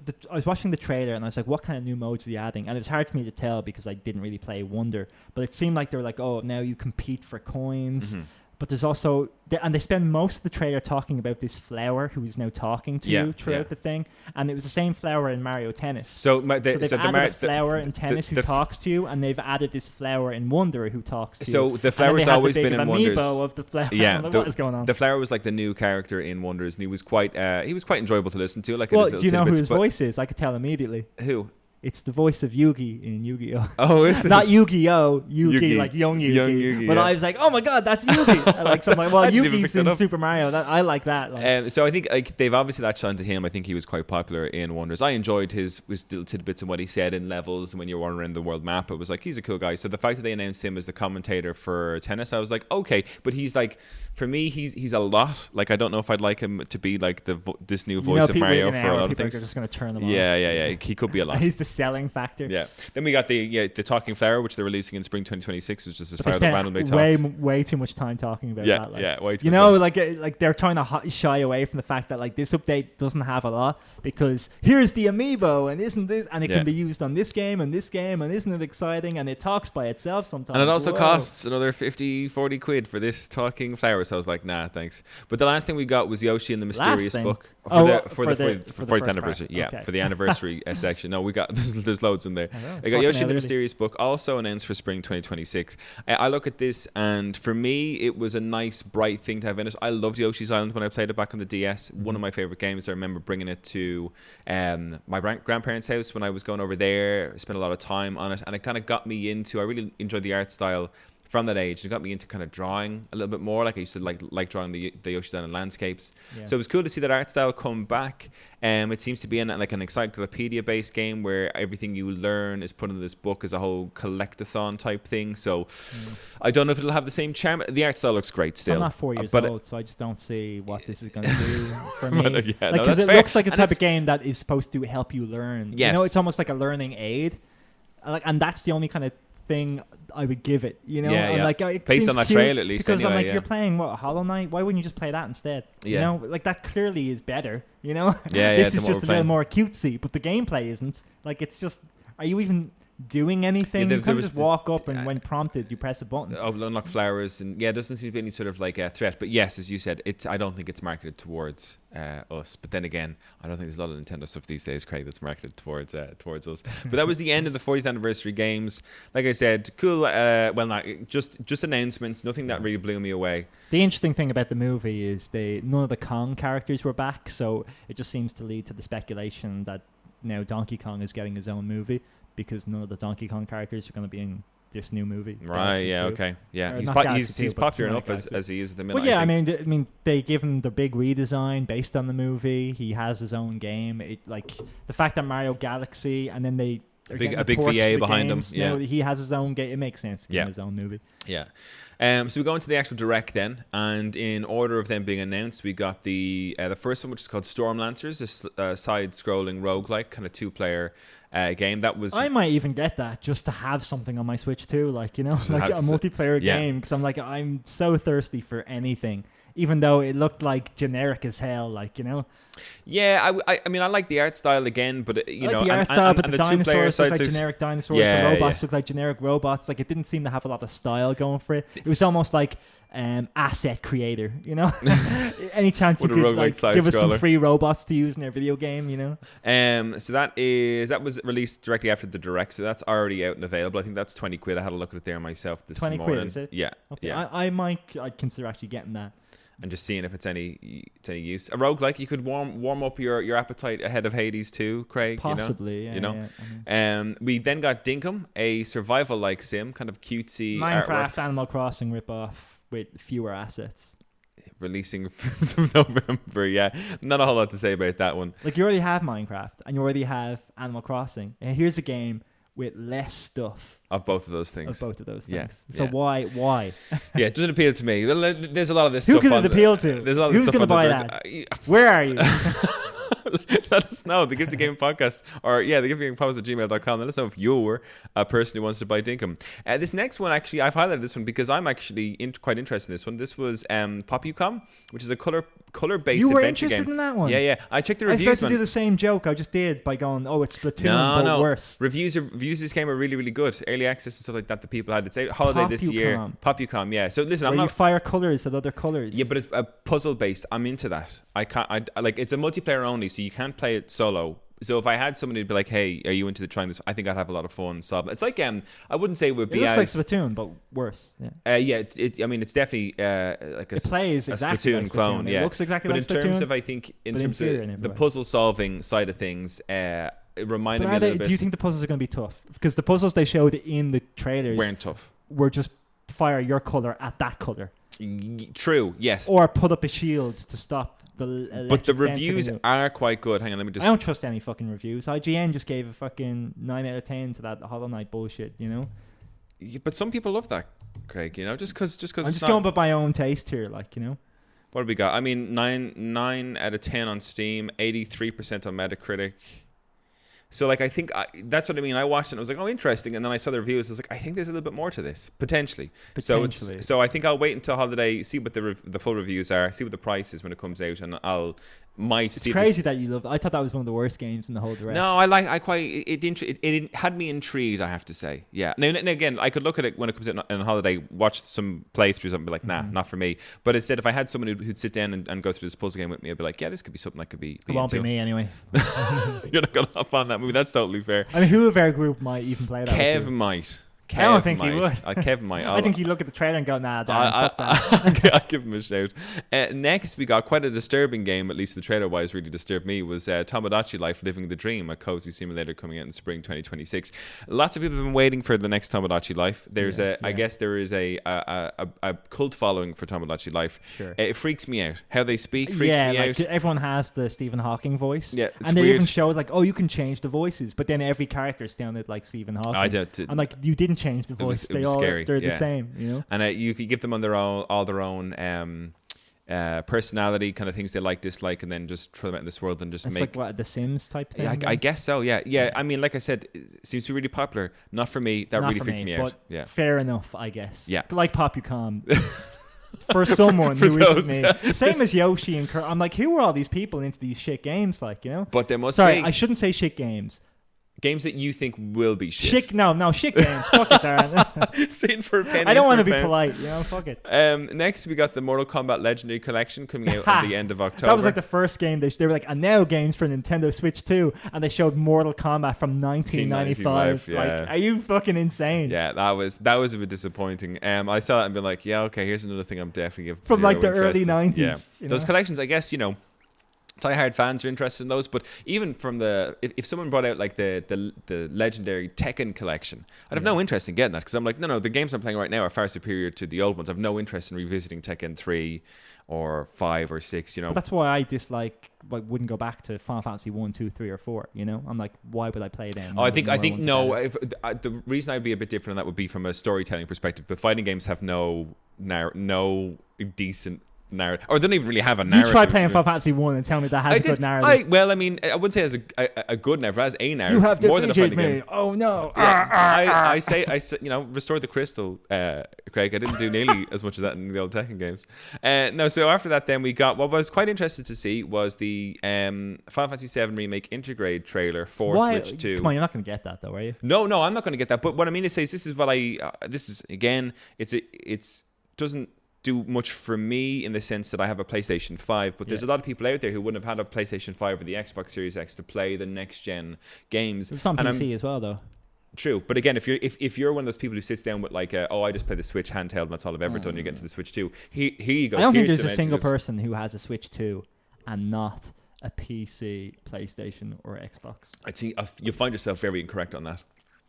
watching the trailer and I was like, what kind of new modes are you adding? And it was hard for me to tell because I didn't really play Wonder, but it seemed like they were like, oh, now you compete for coins. But there's also, and they spend most of the trailer talking about this flower who is now talking to you throughout the thing, and it was the same flower in Mario Tennis. So they've added a flower in Tennis who talks to you, and they've added this flower in Wonder who talks to you. So the flower's always been in Wonders. Amiibo of the flower. Yeah, what is going on? The flower was like the new character in Wonders, and he was quite enjoyable to listen to. Like, well, do you know who his voice is? I could tell immediately. Who? It's the voice of Yugi in Yu-Gi-Oh. Oh, is it? Not Yu-Gi-Oh, Yugi, like young Yugi. But I was like, oh my god, that's Yugi. So I'm like, well, Yugi's in Super Mario. I like that. So I think like they've obviously latched onto him. I think he was quite popular in Wonders. I enjoyed his little tidbits and what he said in levels and when you're wandering the world map. It was like, he's a cool guy. So the fact that they announced him as the commentator for Tennis, I was like, okay. But he's like, for me, he's a lot. Like, I don't know if I'd like him to be like this new voice of Mario for a lot of things. People are just going to turn them off. Yeah. He could be a lot. He's the selling factor. Yeah. Then we got the talking flower, which they're releasing in spring 2026, which is as far as the randomly talks. Way too much time talking about that. Like, way too. You know, like they're trying to shy away from the fact that like this update doesn't have a lot because here's the amiibo and isn't this, and it can be used on this game and this game, and isn't it exciting? And it talks by itself sometimes. And it also costs another 50-40 quid for this talking flower. So I was like, nah, thanks. But the last thing we got was Yoshi and the Mysterious Book for the 40th anniversary. Yeah, for the anniversary section. No, we got there's loads in there. I got Yoshi and the Mysterious Book, also announced for spring 2026. I look at this, and for me, it was a nice, bright thing to have in it. I loved Yoshi's Island when I played it back on the DS. One of my favorite games. I remember bringing it to my grandparents' house when I was going over there. I spent a lot of time on it, and it kind of got me into. I really enjoyed the art style from that age. It got me into kind of drawing a little bit more. Like I used to like drawing the Yoshi's Island landscapes. Yeah. So it was cool to see that art style come back. It seems to be in like an encyclopedia based game where everything you learn is put in this book as a whole collectathon type thing. So I don't know if it'll have the same charm. The art style looks great still. I'm not 4 years old, so I just don't see what this is going to do for me. Because it looks like a type of game that is supposed to help you learn. Yes. You know, it's almost like a learning aid. And that's the only kind of thing I would give it. You know, Yeah, and yeah. like it Based seems on that cute trail, at least, because I'm anyway, like, yeah. you're playing what, Hollow Knight? Why wouldn't you just play that instead? Yeah. You know, like that clearly is better. You know, Yeah, this than is what just we're a little playing. more cutesy, but the gameplay isn't. Like it's just, are you even doing anything? Yeah, You there kind of was just walk up and when prompted, you press a button. Unlock flowers, and yeah, it doesn't seem to be any sort of like a threat. But yes, as you said, I don't think it's marketed towards us. But then again, I don't think there's a lot of Nintendo stuff these days, Craig, that's marketed towards us. But that was the end of the 40th anniversary games. Like I said, cool. Well, not just announcements. Nothing that really blew me away. The interesting thing about the movie is none of the Kong characters were back, so it just seems to lead to the speculation that now Donkey Kong is getting his own movie because none of the Donkey Kong characters are going to be in this new movie. Right? Galaxy Yeah. 2. Okay. Yeah. Or He's not po- Galaxy he's 2, but popular something enough like as he is at the minute. Well, yeah, I think. I mean, they give him the big redesign based on the movie. He has his own game. It like the fact that Mario Galaxy and then they are Big- getting a the big ports VA for behind him, games. yeah. Now he has his own game. It makes sense to give Yeah. him his own movie. Yeah. So we go into the actual direct then, and in order of them being announced, we got the first one, which is called Stormlancers, this side-scrolling roguelike kind of two-player game. That was I might even get that just to have something on my Switch too, like, you know, Just like have a s- multiplayer yeah. game. Because I'm like, I'm so thirsty for anything, even though it looked like generic as hell, like, you know. Yeah, I mean, I like the art style again, but I like the art style, but the two-player dinosaurs look like side-scrollers- generic dinosaurs. Yeah, The robots yeah. look like generic robots. Like, it didn't seem to have a lot of style going for it. It was almost like asset creator, you know. Any chance you With a could roguelike like give us some side-scroller. free robots to use in our video game, you know. So that was released directly after the direct, so that's already out and available. I think that's $20. I had a look at it there myself this 20 morning. quid, is it? Yeah, Okay, yeah. I'd consider actually getting that. And just seeing if it's any use. A roguelike, you could warm up your appetite ahead of Hades too, Craig. Possibly, you yeah. know. Yeah, We then got Dinkum, a survival-like sim, kind of cutesy Minecraft artwork, Animal Crossing ripoff with fewer assets. releasing 5th of November. Yeah, not a whole lot to say about that one. Like, you already have Minecraft and you already have Animal Crossing. And here's a game with less stuff Of both of those things. of both of those Yeah, things. So yeah. why? Yeah, it doesn't appeal to me. There's a lot of this Who stuff can on it appeal to? There's a lot of Who's stuff gonna on the buy direct- Where are you? Let us know. The Give the Game podcast, or the Give the Game podcast at gmail.com. Let us know if you're a person who wants to buy Dinkum. This next one, actually, I've highlighted this one because I'm actually quite interested in this one. This was Popucom, which is a color-based You were adventure interested game. in that one? Yeah. I checked the I was reviews, about to man. do the same joke I just did by going, oh, it's Splatoon, but worse. Reviews of this game are really, really good. Early access and stuff like that. The people had it's out holiday this year. Popucom, yeah. So listen, Where I'm you not. fire colours at other colours. Yeah, but it's puzzle based. I'm into that. I like it's a multiplayer only, so you can't play it solo. So if I had somebody who'd be like, "Hey, are you into trying this?" I think I'd have a lot of fun solving. It's like I wouldn't say it would It be looks as like Splatoon, but worse. Yeah. I mean, it's definitely like It plays a exactly Splatoon like clone. Splatoon. Yeah, It looks exactly but like in Splatoon. terms of, I think, in but terms inferior in of every the way. puzzle solving side of things, it reminded But me a little bit. do you think the puzzles are going to be tough? Because the puzzles they showed in the trailers weren't tough? were just fire your colour at that colour. True. Yes. Or put up a shield to stop the But the electric fence reviews hitting you. are quite good. Hang on, let me just. I don't trust any fucking reviews. IGN just gave a fucking 9 out of 10 to that Hollow Knight bullshit, you know? Yeah, but some people love that, Craig. You know, just because I'm just going by my own taste here, like, you know? What have we got? I mean, 9 out of 10 on Steam, 83% on Metacritic. So, like, I think that's what I mean. I watched it and I was like, oh, interesting. And then I saw the reviews. I was like, I think there's a little bit more to this, potentially. Potentially. So I think I'll wait until holiday, see what the full reviews are, see what the price is when it comes out, and It's crazy that you loved it. I thought that was one of the worst games in the whole direct. No, it had me intrigued, I have to say. Yeah. Now again, I could look at it when it comes out on holiday, watch some playthroughs and be like, nah, not for me. But instead, if I had someone who'd sit down and go through this puzzle game with me, I'd be like, yeah, this could be something that could be It won't be into. me anyway. You're not going to hop on that movie. That's totally fair. I mean, who of our group might even play that? Kev with you? might. I don't think he might. would. Kev might. I think he'd look at the trailer and go, nah, damn, fuck that. I'll give him a shout. Next, we got quite a disturbing game, at least the trailer-wise really disturbed me, was Tomodachi Life Living the Dream, a cozy simulator coming out in spring 2026. Lots of people have been waiting for the next Tomodachi Life. I guess there is a cult following for Tomodachi Life. Sure. It freaks me out. How they speak freaks me like out. everyone has the Stephen Hawking voice. Yeah, it's and they weird. even showed like, oh, you can change the voices, but then every character sounded like Stephen Hawking. I did. I'm like, you didn't change the voice. It was scary, They're yeah. the same, you know. And you could give them on all their own personality, kind of things they like, dislike, and then just throw them out in this world and just It's make. like what, the Sims type thing. I guess so. Yeah. I mean, like I said, it seems to be really popular. Not for me. That Not really for freaked me out. but Yeah. fair enough, I guess. Yeah. Like Popucom. For someone for who those, isn't me. Same as Yoshi and Kurt. I'm like, who are all these people into these shit games? Like, you know? But there must Sorry, be I shouldn't say shit games. games that you think will be shit. No, shit games. Fuck it, Darren. Sitting for a penny. I don't want to for be a pound. polite, you know? Fuck it. Next, we got the Mortal Kombat Legendary Collection coming out at the end of October. That was like the first game. They were like, and now games for Nintendo Switch 2. And they showed Mortal Kombat from 1995. Yeah. Like, are you fucking insane? Yeah, that was a bit disappointing. I saw it and been like, yeah, okay, here's another thing I'm definitely giving From like the zero early interest in. 90s. Yeah. You Those know? collections, I guess, diehard fans are interested in those, but even from if someone brought out like the legendary Tekken collection, I'd have no interest in getting that, because I'm like, no, the games I'm playing right now are far superior to the old ones. I've no interest in revisiting Tekken 3 or 5 or 6. But that's why I dislike, like, wouldn't go back to Final Fantasy 1, 2, 3, or 4. You know, I'm like, why would I play them? Oh, I think no. The reason I'd be a bit different on that would be from a storytelling perspective. But fighting games have no decent narrative, or they don't even really have a narrative. You try playing Final Fantasy 1 and tell me that has a good narrative. I wouldn't say it has a good narrative. It has a narrative. You have more than a defeated fighting me. game. Oh no! I say, restore the crystal, Craig. I didn't do nearly as much of that in the old Tekken games. No, so after that, then we got what I was quite interested to see was the Final Fantasy 7 Remake Intergrade trailer for Switch 2. Come on, you're not going to get that though, are you? No, I'm not going to get that. But what I mean to say is, this is what this is again. It's doesn't do much for me in the sense that I have a PlayStation 5, but there's a lot of people out there who wouldn't have had a PlayStation 5 or the Xbox Series X to play the next gen games. It's on PC as well, though. True, but again, if you're one of those people who sits down with like, I just play the Switch handheld and that's all I've ever done, you get to the Switch 2. Here you go. I don't think there's a single person who has a Switch 2 and not a PC, PlayStation, or Xbox. I think you find yourself very incorrect on that.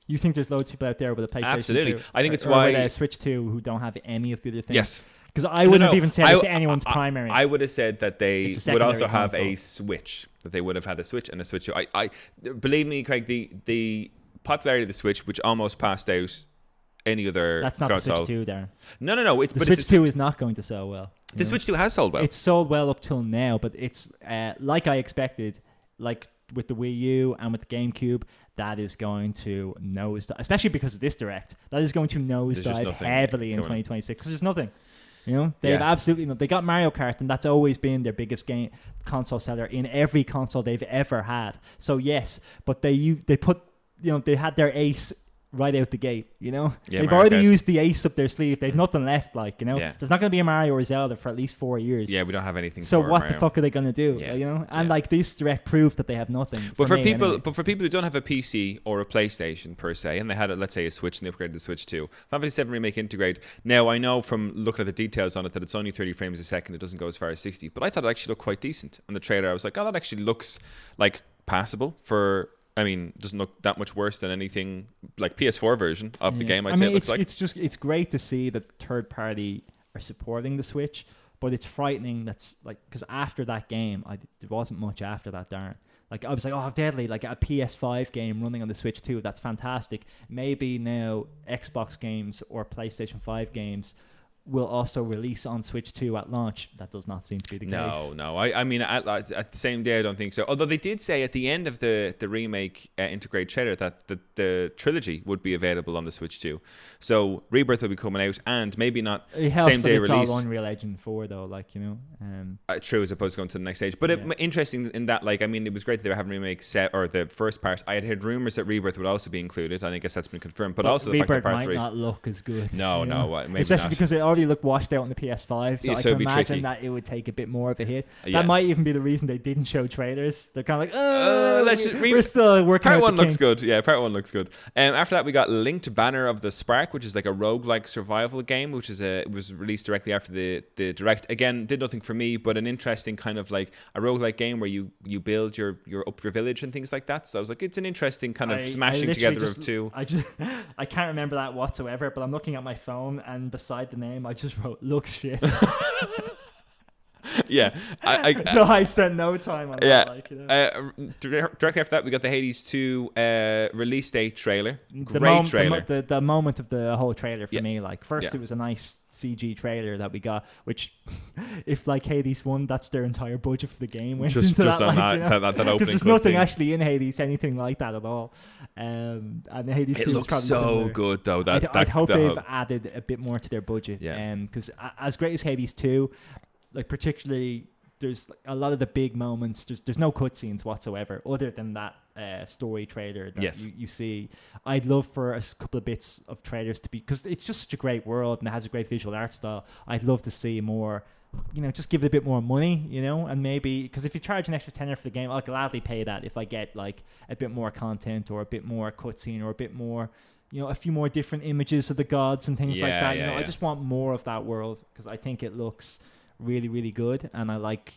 You think there's loads of people out there with a PlayStation Absolutely. 2? I think it's or why... with a Switch 2 who don't have any of the other things. Yes. Because I wouldn't have even said it's anyone's primary. I would have said that they would also have console. a Switch. That they would have had a Switch and a Switch 2. I believe me, Craig, the popularity of the Switch, which almost passed out any other That's not console. the Switch 2, Darren. No. The Switch 2 is not going to sell well. The Switch 2 has sold well. It's sold well up till now, but it's like I expected, like with the Wii U and with the GameCube, that is going to nosedive, especially because of this Direct. That is going to nosedive heavily in 2026 because there's nothing. You know, they've absolutely they got Mario Kart, and that's always been their biggest game console seller in every console they've ever had. So yes, but they put they had their ace right out the gate, they've Mario already Kart. used the ace up their sleeve. They've nothing left, there's not going to be a Mario or Zelda for at least 4 years. Yeah, we don't have anything. So for what Mario. the fuck are they going to do? And like this Direct proved that they have nothing. But for me, people, anyway. but for people who don't have a PC or a PlayStation per se, and they had let's say a Switch and they upgraded the Switch 2, Final Fantasy 7 Remake Integrate. Now I know from looking at the details on it that it's only 30 frames a second. It doesn't go as far as 60, but I thought it actually looked quite decent. On the trailer, I was like, oh, that actually looks like passable for. I mean, doesn't look that much worse than anything like PS4 version of the game. I'd say it looks like. It's great to see that third party are supporting the Switch, but it's frightening. That's like because after that game, there wasn't much after that, Darren. Like I was like, oh, deadly! Like a PS5 game running on the Switch 2, that's fantastic. Maybe now Xbox games or PlayStation 5 games will also release on Switch 2 at launch. That does not seem to be the case. No. I mean, at the same day, I don't think so. Although they did say at the end of the remake Integrate trailer that the trilogy would be available on the Switch 2. So Rebirth will be coming out, and maybe not it helps same day that it's release. all Unreal Engine 4 though, True, as opposed to going to the next stage. But interesting in that, like, I mean, it was great that they were having remake set or the first part. I had heard rumors that Rebirth would also be included, and I guess that's been confirmed. But also the fact that Rebirth part might 3 not look as good. No, maybe especially not. because it already looked washed out on the PS5. So I so can it'd be imagine tricky. that it would take a bit more of a hit. Yeah. That might even be the reason they didn't show trailers. They're kind of like, we're still working. Part out 1 the looks kinks. good. Yeah, part 1 looks good. After that, we got Linked Banner of the Spark, which is like a roguelike survival game, which is it was released directly after the Direct. Again, did nothing for me, but an interesting kind of like a roguelike game where you build your village and things like that. So I was like, it's an interesting kind of smashing together of two. I can't remember that whatsoever, but I'm looking at my phone and beside the name I just wrote looks shit. Yeah. So I spent no time on that. Like, you know. Directly after that, we got the Hades 2 release date trailer. Trailer. The moment of the whole trailer for me. Like, first Yeah. it was a nice CG trailer that we got, which if like Hades 1, that's their entire budget for the game went Just into that, on like, that opening. because there's nothing actually in Hades anything like that at all. And Hades 2 looks probably so similar. good though. I'd hope they've added a bit more to their budget. Yeah. Because as great as Hades 2, like particularly there's a lot of the big moments. There's no cutscenes whatsoever other than that story trailer that you see. I'd love for a couple of bits of trailers to be, because it's just such a great world and it has a great visual art style. I'd love to see more, you know, just give it a bit more money, you know, and maybe, because if you charge an extra tenner for the game, I'll gladly pay that if I get like a bit more content or a bit more cutscene or a bit more, you know, a few more different images of the gods and things like that. I just want more of that world because I think it looks really, really good, and I'm like,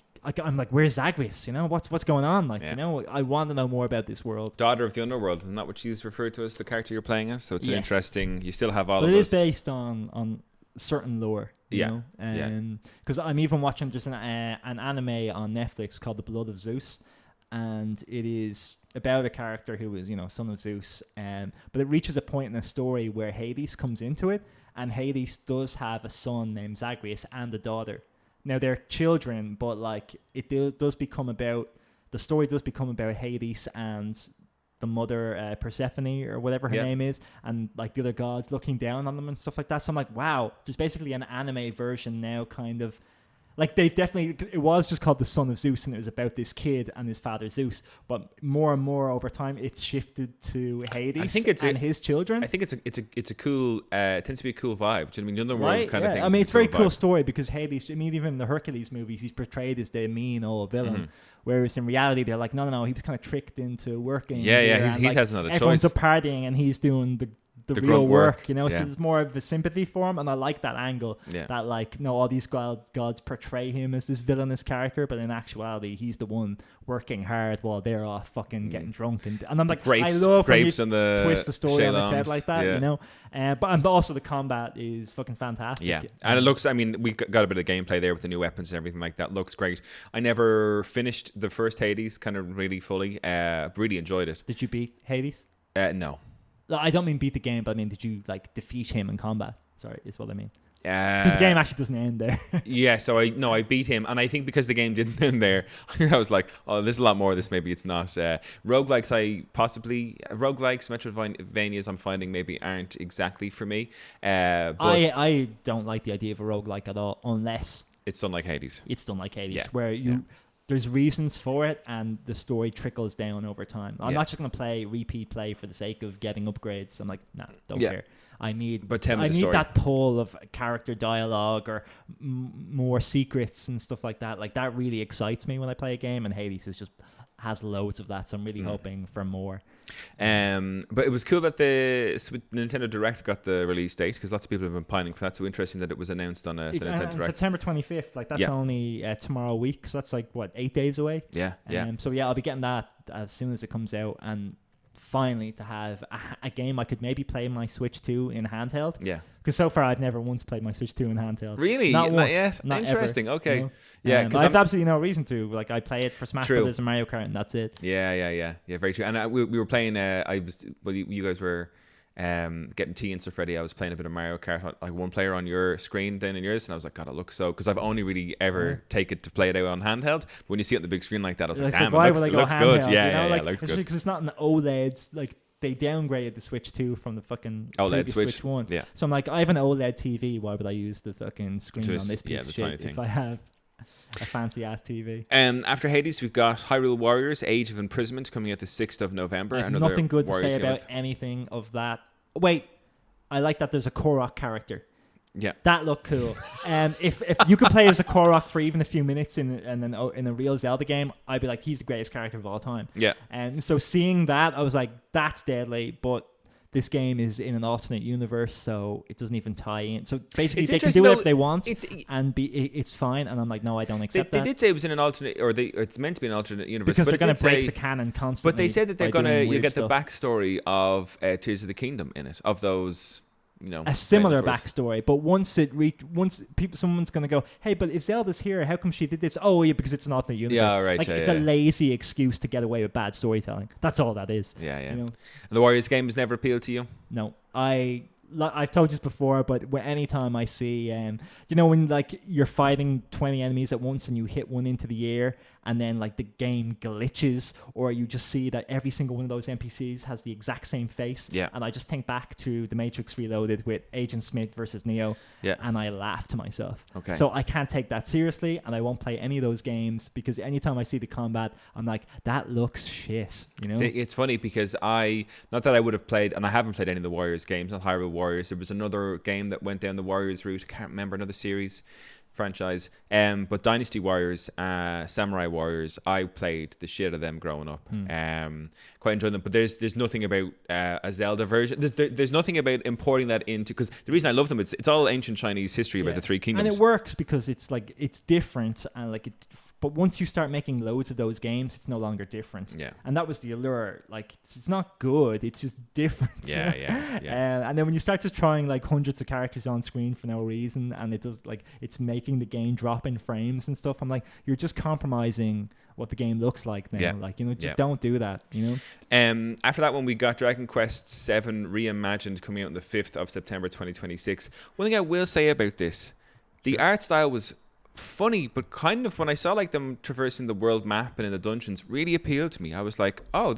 where's Zagreus? You know, what's going on? Like, you know, I want to know more about this world. Daughter of the Underworld, isn't that what she's referred to as the character you're playing as? So it's an interesting. You still have all but of it this. is based on certain lore. You know? Because I'm even watching. There's an anime on Netflix called The Blood of Zeus, and it is about a character who is, you know, son of Zeus. But it reaches a point in the story where Hades comes into it, and Hades does have a son named Zagreus and a daughter. Now they're children, but like it does become about, the story does become about Hades and the mother Persephone or whatever her name is, and like the other gods looking down on them and stuff like that. So I'm like, wow, there's basically an anime version now, kind of. Like they've definitely, it was just called The Son of Zeus, and it was about this kid and his father Zeus. But more and more over time, it's shifted to Hades and his children. I think it's a cool, it tends to be a cool vibe. Do you know what I mean? The underworld kind of thing. I mean, it's a very cool story because Hades, I mean, even in the Hercules movies, he's portrayed as the mean old villain. Mm-hmm. Whereas in reality, they're like, no, he was kind of tricked into working. He has another choice. Everyone's up partying and he's doing the real work, you know. So there's more of a sympathy for him, and I like that angle. That like, no, all these gods portray him as this villainous character, but in actuality, he's the one working hard while they're all fucking getting drunk. And I'm like, I love when you twist the story on its head like that, you know. But also the combat is fucking fantastic. Yeah, and it looks. I mean, we got a bit of gameplay there with the new weapons and everything like that. Looks great. I never finished the first Hades, kind of really fully. Really enjoyed it. Did you beat Hades? No. I don't mean beat the game, but I mean, did you like defeat him in combat? Sorry, is what I mean. Because the game actually doesn't end there. Yeah, so I beat him, and I think because the game didn't end there, I was like, oh, there's a lot more of this. Maybe it's not. Roguelikes, Metroidvanias, I'm finding maybe aren't exactly for me. But I don't like the idea of a roguelike at all, unless it's done like Hades. Where there's reasons for it, and the story trickles down over time. I'm not just going to repeat play for the sake of getting upgrades. I'm like, nah, don't care. I need that pull of character dialogue or more secrets and stuff like that. Like that really excites me when I play a game, and Hades has loads of that. So I'm really hoping for more. But it was cool that the Nintendo Direct got the release date, because lots of people have been pining for that. So interesting that it was announced on the Nintendo Direct. September 25th. Like that's only tomorrow week. So that's like what, 8 days away. Yeah. So I'll be getting that as soon as it comes out, and finally to have a game I could maybe play my Switch 2 in handheld. Yeah. Because so far I've never once played my Switch 2 in handheld. Really? Not once. Yet? Not interesting. Ever, okay. You know? Yeah. Because I have absolutely no reason to. Like I play it for Smash Brothers and Mario Kart, and that's it. Yeah. Very true. And we were playing. You guys were getting tea and stuff ready. I was playing a bit of Mario Kart, like one player on your screen, then in yours, and I was like, God, it looks so. Because I've only really ever taken to play it out on handheld. But when you see it on the big screen like that, I was like, damn, it looks good. Yeah, it looks good. Because it's not an OLED. Like they downgraded the Switch 2 from the fucking OLED Switch 1. Yeah. So I'm like, I have an OLED TV. Why would I use the fucking screen on this piece of shit if I have a fancy ass TV? After Hades, we've got Hyrule Warriors: Age of Imprisonment coming out the 6th of November. I have nothing good to say about anything of that. Wait, I like that there's a Korok character. Yeah, that looked cool. If you could play as a Korok for even a few minutes in a real Zelda game, I'd be like, he's the greatest character of all time. Yeah. And so seeing that, I was like, that's deadly. But this game is in an alternate universe, so it doesn't even tie in. So basically, they can do it if they want, it's fine. And I'm like, no, I don't accept that. They did say it was in an alternate, it's meant to be an alternate universe, because they're going to break the canon constantly. But they said that they're going to, you get the backstory of Tears of the Kingdom in it, of those a similar backstory. But once someone's going to go, hey, but if Zelda's here, how come she did this? Oh, yeah, because it's an alternate universe. Yeah, right. Like, it's a lazy excuse to get away with bad storytelling. That's all that is. Yeah, yeah. You know? The Warriors game has never appealed to you? No, I've told you this before, but any time I see, when like you're fighting 20 enemies at once and you hit one into the air and then like the game glitches, or you just see that every single one of those NPCs has the exact same face. Yeah. And I just think back to The Matrix Reloaded with Agent Smith versus Neo. Yeah. And I laugh to myself. Okay. So I can't take that seriously, and I won't play any of those games because anytime I see the combat, I'm like, that looks shit. See, it's funny because not that I would have played, and I haven't played any of the Warriors games, not Hyrule Warriors. There was another game that went down the Warriors route. I can't remember, another series. Franchise, but Dynasty Warriors, Samurai Warriors, I played the shit out of them growing up. Quite enjoyed them, but there's nothing about a Zelda version. There's nothing about importing that into, because the reason I love them, it's all ancient Chinese history about the Three Kingdoms, and it works because it's like it's different, and like it. But once you start making loads of those games, it's no longer different. Yeah. And that was the allure. Like, it's not good. It's just different. Yeah, yeah. And then when you start just trying like hundreds of characters on screen for no reason, and it's making the game drop in frames and stuff, I'm like, you're just compromising what the game looks like now. Yeah. Like, just don't do that, After that one, we got Dragon Quest VII Reimagined coming out on the 5th of September 2026. One thing I will say about this, the art style was funny, but kind of, when I saw like them traversing the world map and in the dungeons, really appealed to me. I was like, oh,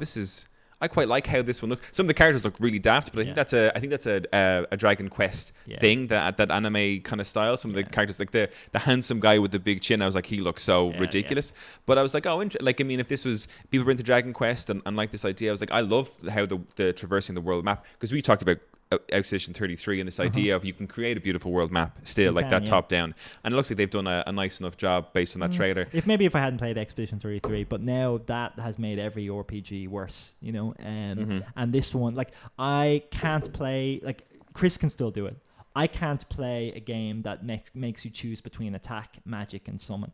I quite like how this one looks. Some of the characters look really daft, but I think that's a Dragon Quest thing, that anime kind of style. Some of the characters, like the handsome guy with the big chin, I was like, he looks so ridiculous. But I was like, if this was, people were into Dragon Quest and like this idea, I was like, I love how the traversing the world map, because we talked about Expedition 33 and this idea of you can create a beautiful world map still, like that top down, and it looks like they've done a nice enough job based on that trailer. If I hadn't played Expedition 33, but now that has made every RPG worse, and this one, like, I can't play, like, Chris can still do it. I can't play a game that makes you choose between attack, magic, and summon.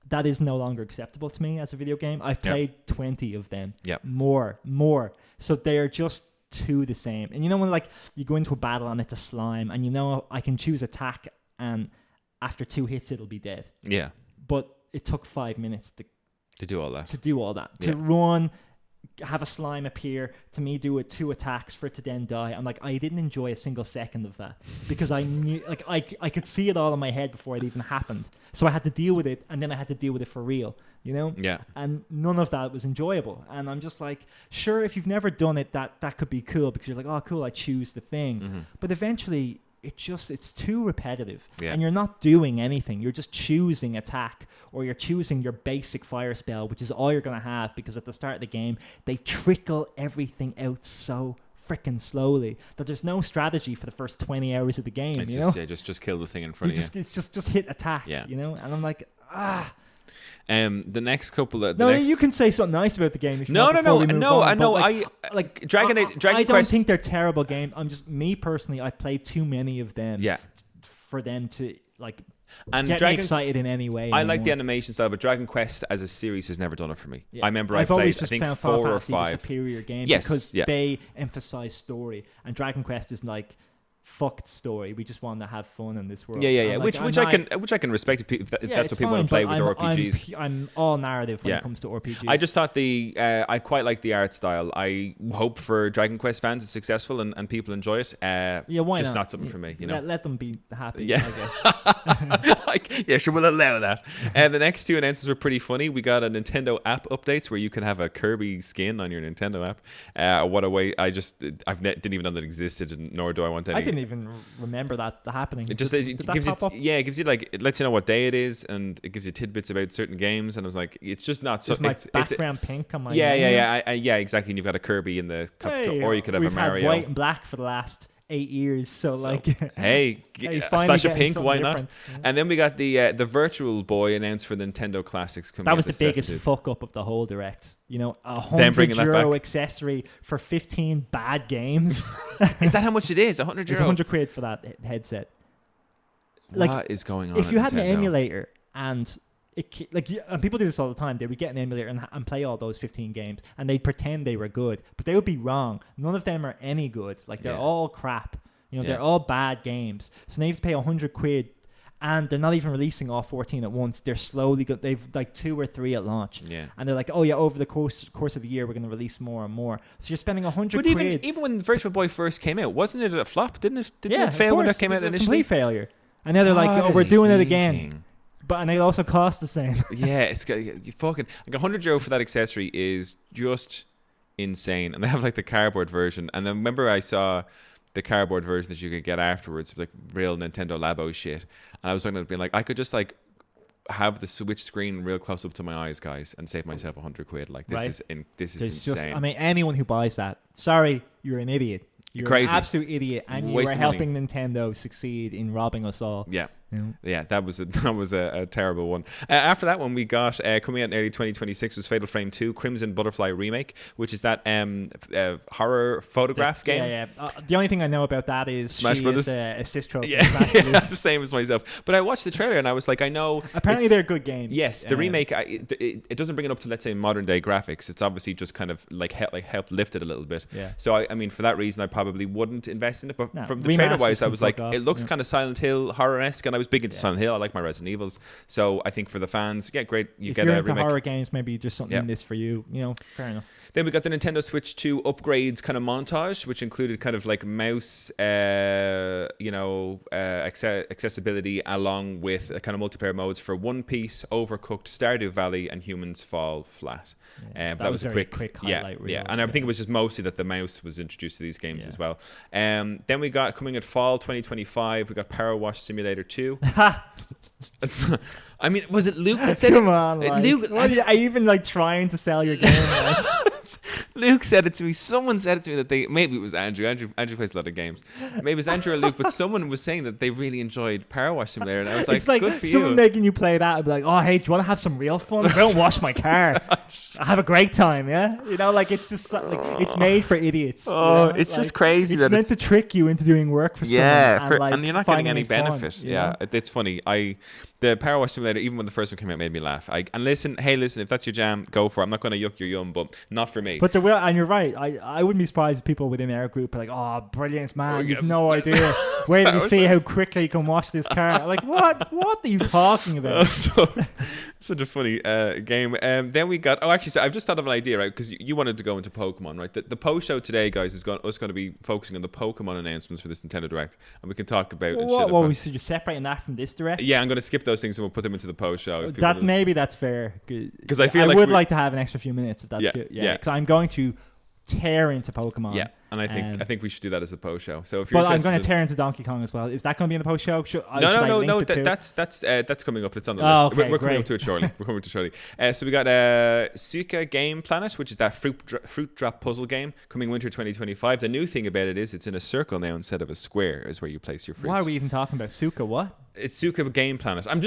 That is no longer acceptable to me as a video game. I've played 20 of them. More. So they're just two the same. And when like you go into a battle and it's a slime, and I can choose attack, and after 2 hits it'll be dead. Yeah. But it took 5 minutes to do all that. To run, have a slime appear, to me do 2 attacks for it to then die. I'm like, I didn't enjoy a single second of that, because I knew, like, I could see it all in my head before it even happened. So I had to deal with it, and then I had to deal with it for real, Yeah. And none of that was enjoyable. And I'm just like, sure, if you've never done it, that could be cool, because you're like, oh, cool, I choose the thing. But eventually, it's too repetitive, and you're not doing anything. You're just choosing attack, or you're choosing your basic fire spell, which is all you're going to have, because at the start of the game they trickle everything out so freaking slowly that there's no strategy for the first 20 hours of the game. Just kill the thing in front of you. It's just hit attack. And I'm like, the next couple of you can say something nice about the game. If you I don't think they're terrible games. I'm just, me personally, I've played too many of them. For them to like get me excited in any way. I like the animation style, but Dragon Quest as a series has never done it for me. I remember I've always just I think found 4 or 5 the superior game, because they emphasize story, and Dragon Quest is like, fuck the story. We just want to have fun in this world. Like, which I can respect if that's what people want to play with RPGs. I'm all narrative when it comes to RPGs. I just thought I quite like the art style. I hope for Dragon Quest fans it's successful and people enjoy it. Why just not something for me. Let them be happy. I guess. Sure, we'll allow that. The next 2 announcements were pretty funny. We got a Nintendo app updates where you can have a Kirby skin on your Nintendo app. What a way! I didn't even know that existed, nor do I want any. I didn't even remember that happening. It gives you, like, it lets you know what day it is, and it gives you tidbits about certain games. And I was like, it's just not so. Is my background pink on my exactly. And you've got a Kirby in the capital, or you could have a Mario. We've had white and black for the last 8 years, hey, a splash of pink, why not? And then we got the Virtual Boy announced for Nintendo Classics coming. That was the biggest fuck up of the whole direct. €100 accessory for 15 bad games. Is that how much it is? €100? It's £100 for that headset. What is going on? If you had an emulator and and people do this all the time, they would get an emulator and play all those 15 games, and they'd pretend they were good, but they would be wrong. None of them are any good. Like, they're all crap. You know, they're all bad games. So now you have to pay £100, and they're not even releasing all 14 at once. They're slowly they've like 2 or 3 at launch. Yeah. And they're like, oh yeah, over the course of the year, we're going to release more and more. So you're spending £100. But even when Virtual Boy first came out, wasn't it a flop? Didn't it fail when it came out initially? Complete failure. And now they're like, oh, we're doing it again. And they also cost the same. Yeah, it's you fucking like €100 for that accessory is just insane. And they have like the cardboard version. And then remember I saw the cardboard version that you could get afterwards, like real Nintendo Labo shit. And I was looking at it being like, I could just like have the Switch screen real close up to my eyes, guys, and save myself £100. Like this is insane. Just, I mean, anyone who buys that, sorry, you're an idiot. You're crazy. An absolute idiot, and you are helping Nintendo succeed in robbing us all. Yeah. Yeah, that was a terrible one. After that one, we got coming out in early 2026 was Fatal Frame 2 Crimson Butterfly Remake, which is that horror photograph game. Yeah. The only thing I know about that is Smash Brothers. Assist trophy. Yeah, it's the same as myself. But I watched the trailer and I was like, I know. Apparently, they're good games. Yes, the remake. It doesn't bring it up to, let's say, modern day graphics. It's obviously just kind of like helped lift it a little bit. Yeah. So I mean, for that reason, I probably wouldn't invest in it. But from the trailer wise, I was like, it looks kind of Silent Hill horror-esque, and I was big into Silent Hill. I like my Resident Evils, so I think for the fans, great. If you're into horror games, maybe there's something in this for you. You know, fair enough. Then we got the Nintendo Switch 2 upgrades kind of montage, which included kind of like mouse, accessibility, along with kind of multiplayer modes for One Piece, Overcooked, Stardew Valley, and Humans Fall Flat. That was a quick highlight. And I think it was just mostly that the mouse was introduced to these games as well. Then we got, coming at fall 2025, we got Power Wash Simulator 2. I mean, was it Luke that said Come on, Luke, are you even like trying to sell your game? Like? Luke said it to me. Someone said it to me that maybe it was Andrew. Andrew plays a lot of games. Maybe it was Andrew or Luke, but someone was saying that they really enjoyed Power Wash Simulator, and I was like, it's like good for someone you. making you play that and be like, oh, hey, do you want to have some real fun? Don't wash my car. I have a great time, yeah? You know, like it's just like, it's made for idiots. Oh, it's like, just crazy. It's meant to trick you into doing work for someone. And you're not getting any benefit. Yeah, it's funny. The Power Wash Simulator, even when the first one came out, made me laugh. Listen, if that's your jam, go for it. I'm not going to yuck your yum, but not for me. But there will, and you're right. I wouldn't be surprised if people within our group are like, oh, brilliant, man. You've no idea. Wait till you see how quickly you can wash this car. Like, what are you talking about? Such a funny game. Then we got, so I've just thought of an idea, right? Because you wanted to go into Pokemon, right? The post show today, guys, is going to be focusing on the Pokemon announcements for this Nintendo Direct, and we can talk about so you're separating that from this Direct? Yeah, I'm going to skip those things and we'll put them into the post show. Maybe that's fair. Because I feel I like would like to have an extra few minutes if that's good. Yeah, because I'm going to tear into Pokemon. Yeah, and I think we should do that as a post show. So if you're I'm going to tear into Donkey Kong as well. Is that going to be in the post show? No. That's coming up. It's on the list. Okay, we're coming up to it shortly. So we got Suika Game Planet, which is that fruit drop puzzle game, coming winter 2025. The new thing about it is it's in a circle now instead of a square, is where you place your fruits. Why are we even talking about Suika? What? It's Suika Game Planet. I'm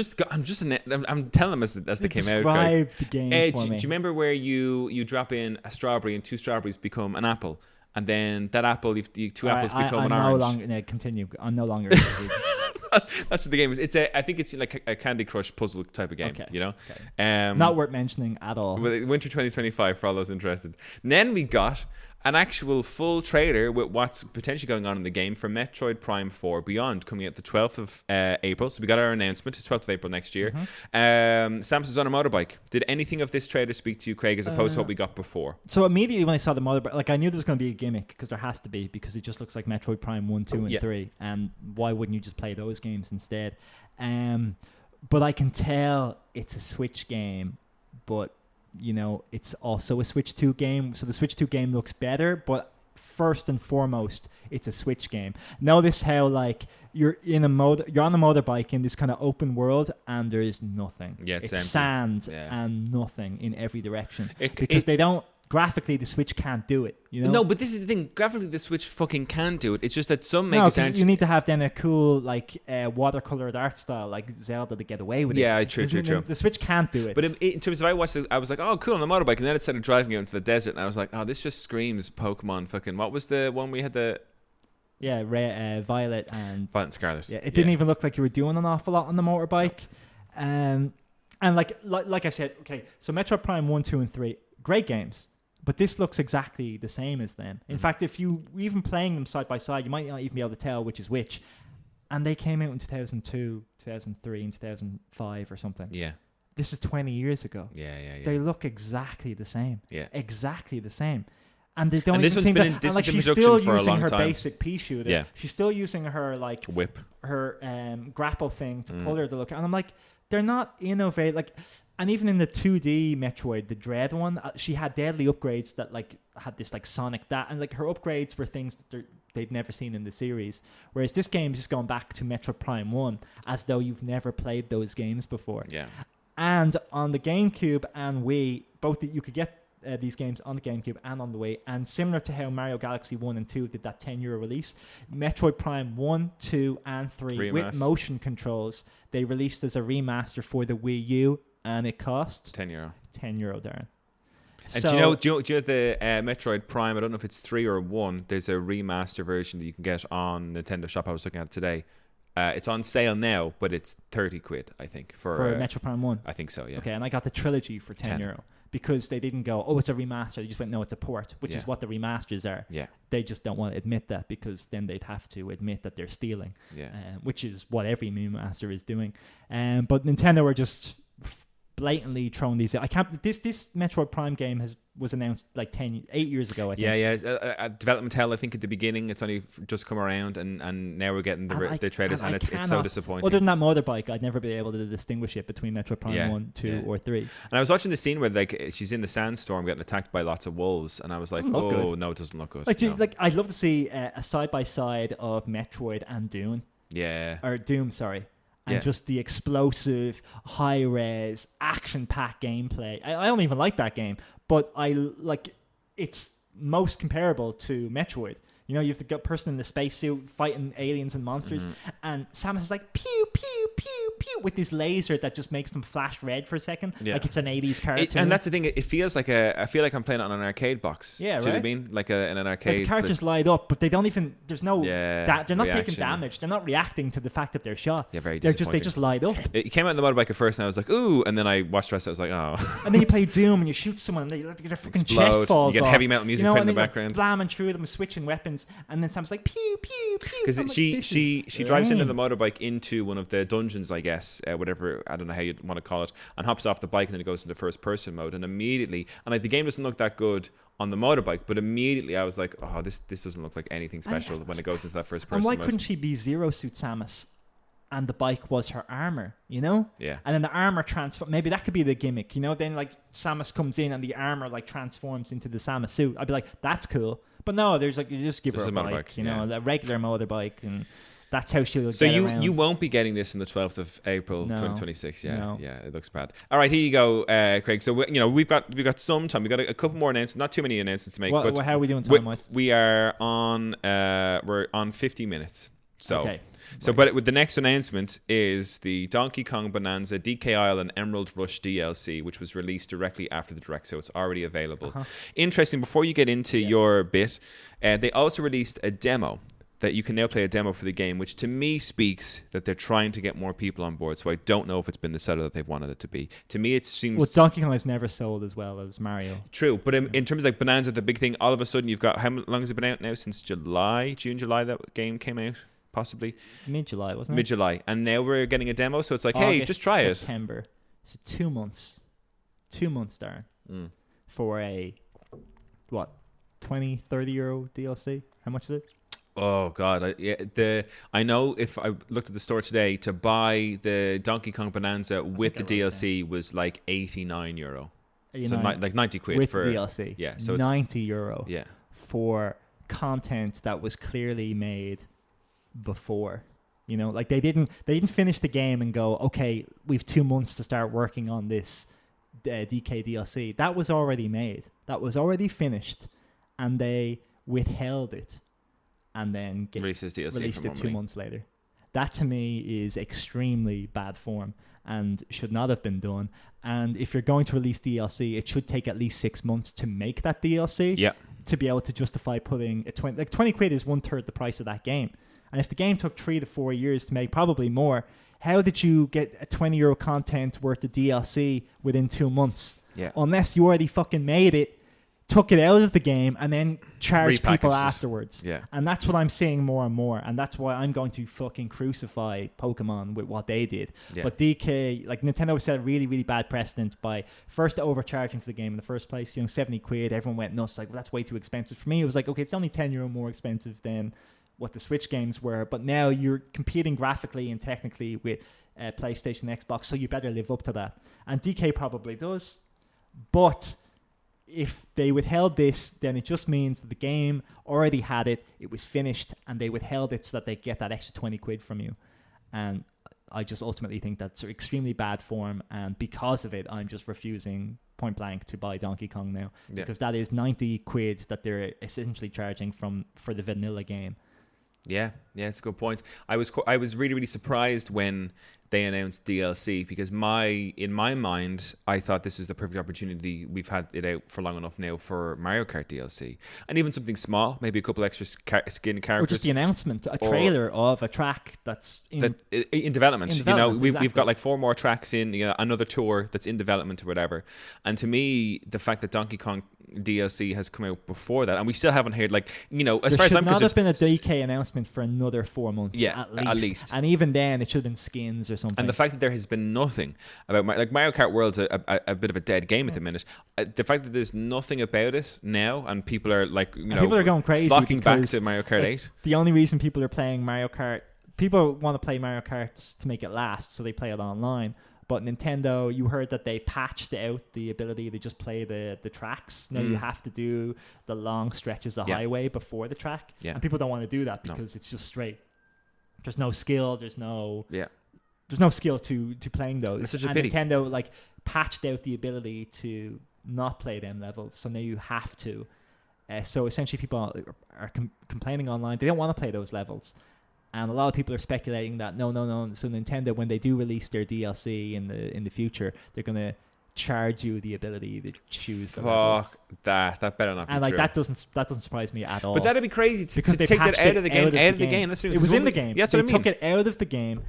telling them as they came out. Describe the game for me. Do you remember where you drop in a strawberry and 2 strawberries become an apple, and then that apple, the 2 apples become an orange? Continue. I'm no longer. That's what the game is. I think it's like a Candy Crush puzzle type of game. Okay. You know, not worth mentioning at all. Winter 2025 for all those interested. And then we got an actual full trailer with what's potentially going on in the game for Metroid Prime 4 Beyond, coming out the 12th of April. So we got our announcement. It's 12th of April next year. Samus's on a motorbike. Did anything of this trailer speak to you, Craig, as opposed to what we got before? So immediately when I saw the motorbike, like I knew there was going to be a gimmick, because there has to be, because it just looks like Metroid Prime 1, 2, and 3. And why wouldn't you just play those games instead? But I can tell it's a Switch game, but you know, it's also a Switch 2 game. So the Switch 2 game looks better, but first and foremost, it's a Switch game. Notice how like you're on a motorbike in this kind of open world, and there is nothing. Yeah, it's sand and nothing in every direction, because they don't. Graphically, the Switch can't do it. You know? No, but this is the thing. Graphically, the Switch fucking can do it. It's just that some make it. You need to have then a cool like watercolored art style like Zelda to get away with it. Yeah, true. The Switch can't do it. But in terms of, I watched it, I was like, oh, cool, on the motorbike, and then it started driving out into the desert, and I was like, oh, this just screams Pokemon. Fucking, what was the one we had the? Yeah, Violet and Scarlet. Yeah, it didn't even look like you were doing an awful lot on the motorbike. And like I said, okay, so Metroid Prime 1, 2, and 3, great games. But this looks exactly the same as them. In fact, if you even playing them side by side, you might not even be able to tell which is which. And they came out in 2002, 2003, and 2005 or something. Yeah. This is 20 years ago. Yeah. They look exactly the same. Yeah. Exactly the same. And they don't And this even one's seem been to... in- this and like has been she's in still production for a using long her time. basic pea shooter. Yeah. She's still using her like Whip. her grapple thing to pull her to look. And I'm like, they're not innovative. Like, and even in the 2D Metroid, the Dread one, she had deadly upgrades that like had this like sonic that, and like her upgrades were things that they'd never seen in the series. Whereas this game is just going back to Metroid Prime 1 as though you've never played those games before. Yeah. And on the GameCube and Wii, both you could get these games on the GameCube and on the Wii. And similar to how Mario Galaxy 1 and 2 did that €10 release, Metroid Prime 1, 2, and 3 with motion controls, they released as a remaster for the Wii U, and it cost €10. €10, Darren. And do you know the Metroid Prime? I don't know if it's 3 or 1. There's a remaster version that you can get on Nintendo Shop. I was looking at it today. It's on sale now, but it's £30, I think, for Metroid Prime 1. I think so, yeah. Okay, and I got the trilogy for €10 because they didn't go, oh, it's a remaster. They just went, no, it's a port, which is what the remasters are. Yeah. They just don't want to admit that because then they'd have to admit that they're stealing. Yeah. Which is what every remaster is doing. But Nintendo were just blatantly throwing these out. I can't. This Metroid Prime game was announced like 8 years ago, I think. Yeah. Development hell, I think, at the beginning. It's only just come around, and now we're getting the trailers, and it's so disappointing. Other than that motorbike, I'd never be able to distinguish it between Metroid Prime 1, 2, or 3. And I was watching the scene where like she's in the sandstorm getting attacked by lots of wolves, and I was like, oh, no, it doesn't look good. Like I'd love to see a side-by-side of Metroid and Dune. Yeah. Or Doom, sorry. And just the explosive, high-res, action-packed gameplay. I don't even like that game, but it's most comparable to Metroid. You know, you have the person in the spacesuit fighting aliens and monsters, and Samus is like, pew, pew, pew, pew, with this laser that just makes them flash red for a second, like it's an 80s cartoon. And that's the thing, it feels like I feel like I'm playing it on an arcade box. Yeah, right. Do you know what I mean? Like in an arcade. Like the characters light up, but they don't even, there's no, they're not reaction. taking damage. They're not reacting to the fact that they're shot. Yeah, very They disappointing. just light up. It came out in the motorbike at first, and I was like, ooh, and then I watched the rest, I was like, oh. And then you play Doom, and you shoot someone, and their fucking chest falls off. You get heavy metal music playing in the background. Blamming through them, switching weapons, and then Sam's like, pew, pew, pew. Because she drives into the motorbike into one of the dungeons, I guess, whatever, I don't know how you want to call it, and hops off the bike, and then it goes into first person mode, and immediately, and like the game doesn't look that good on the motorbike, but immediately I was like, oh, this doesn't look like anything special when it goes into that first person And why mode. couldn't she be Zero Suit Samus and the bike was her armor, you know? Yeah. And then the armor maybe that could be the gimmick, you know? Then like Samus comes in and the armor like transforms into the Samus suit. I'd be like, that's cool. But no, there's like, you just give her a bike, you know, a regular motorbike, and that's how she'll get around. You won't be getting this on the 12th of April, No. 2026. Yeah, No. yeah, it looks bad. All right, here you go, Craig. So we've got some time. We've got a couple more announcements. Not too many announcements to make. But how are we doing time-wise? We are on. We're on 50 minutes. So. Okay. So, but with the next announcement is the Donkey Kong Bonanza DK Isle and Emerald Rush DLC, which was released directly after the direct, so it's already available. Interesting. Before you get into your bit, they also released a demo that you can now play a demo for the game, which to me speaks that they're trying to get more people on board. So I don't know if it's been the seller that they've wanted it to be. To me, it seems... Well, Donkey Kong has never sold as well as Mario. True, but in terms of like Bonanza, the big thing, all of a sudden you've got... How long has it been out now? Since June, July, that game came out? Possibly. Mid-July, wasn't it? Mid-July. And now we're getting a demo, so it's like, August, hey, just try September. So 2 months. 2 months, Darren. For a, what, 20, 30 euro DLC? How much is it? Oh God! I know if I looked at the store today, to buy the Donkey Kong Bonanza with the DLC was like €89. So like 90 quid with for DLC. Yeah, so it's €90. Yeah, for content that was clearly made before. You know, like they didn't finish the game and go, okay, we've 2 months to start working on this DK DLC. That was already made. That was already finished, and they withheld it. And then released it 2 months later. That to me is extremely bad form and should not have been done. And if you're going to release DLC, it should take at least 6 months to make that DLC. Yeah. To be able to justify putting 20 quid is 1/3 the price of that game. And if the game took 3 to 4 years to make, probably more, how did you get a €20 content worth of DLC within 2 months? Yeah. Unless you already fucking made it took it out of the game and then charged people Repackaged it. afterwards. Yeah. And that's what I'm seeing more and more. And that's why I'm going to fucking crucify Pokemon with what they did. Yeah. But DK, like Nintendo set a really, really bad precedent by first overcharging for the game in the first place. 70 quid. Everyone went nuts. Like, well, that's way too expensive. For me, it was like, okay, it's only €10 more expensive than what the Switch games were. But now you're competing graphically and technically with PlayStation and Xbox. So you better live up to that. And DK probably does. But if they withheld this, then it just means that the game already had it, it was finished, and they withheld it so that they get that extra 20 quid from you. And I just ultimately think that's extremely bad form, and because of it, I'm just refusing point blank to buy Donkey Kong now, because that is 90 quid that they're essentially charging for the vanilla game. Yeah, it's a good point. I was really, really surprised when they announced DLC, because in my mind, I thought this is the perfect opportunity. We've had it out for long enough now for Mario Kart DLC, and even something small, maybe a couple extra skin characters, or just the announcement, a trailer of a track that's in development. Exactly. We've got like 4 more tracks in, another tour that's in development or whatever. And to me, the fact that Donkey Kong DLC has come out before that, and we still haven't heard, as there far as I'm concerned, should not have been a DK announcement for another 4 months. Yeah, at least. And even then, it should have been skins or something. And the fact that there has been nothing about Mario Kart World's a bit of a dead game at the minute. The fact that there's nothing about it now, and people are people are going crazy, flocking back to Mario Kart 8. The only reason people are playing Mario Kart, people want to play Mario Karts to make it last, so they play it online. But Nintendo, you heard that they patched out the ability to just play the tracks. Now you have to do the long stretches of highway before the track. Yeah. And people don't want to do that because it's just straight. There's no skill. There's no skill to playing those. It's such a pity. Nintendo patched out the ability to not play them levels. So now you have to. So essentially people are complaining online. They don't want to play those levels. And a lot of people are speculating that no. So Nintendo, when they do release their DLC in the future, they're gonna charge you the ability to choose the levels. That better not be true. And true. that doesn't surprise me at all. But that'd be crazy because to they take that out of the game. It was in the game. Yeah, they took it out of the game,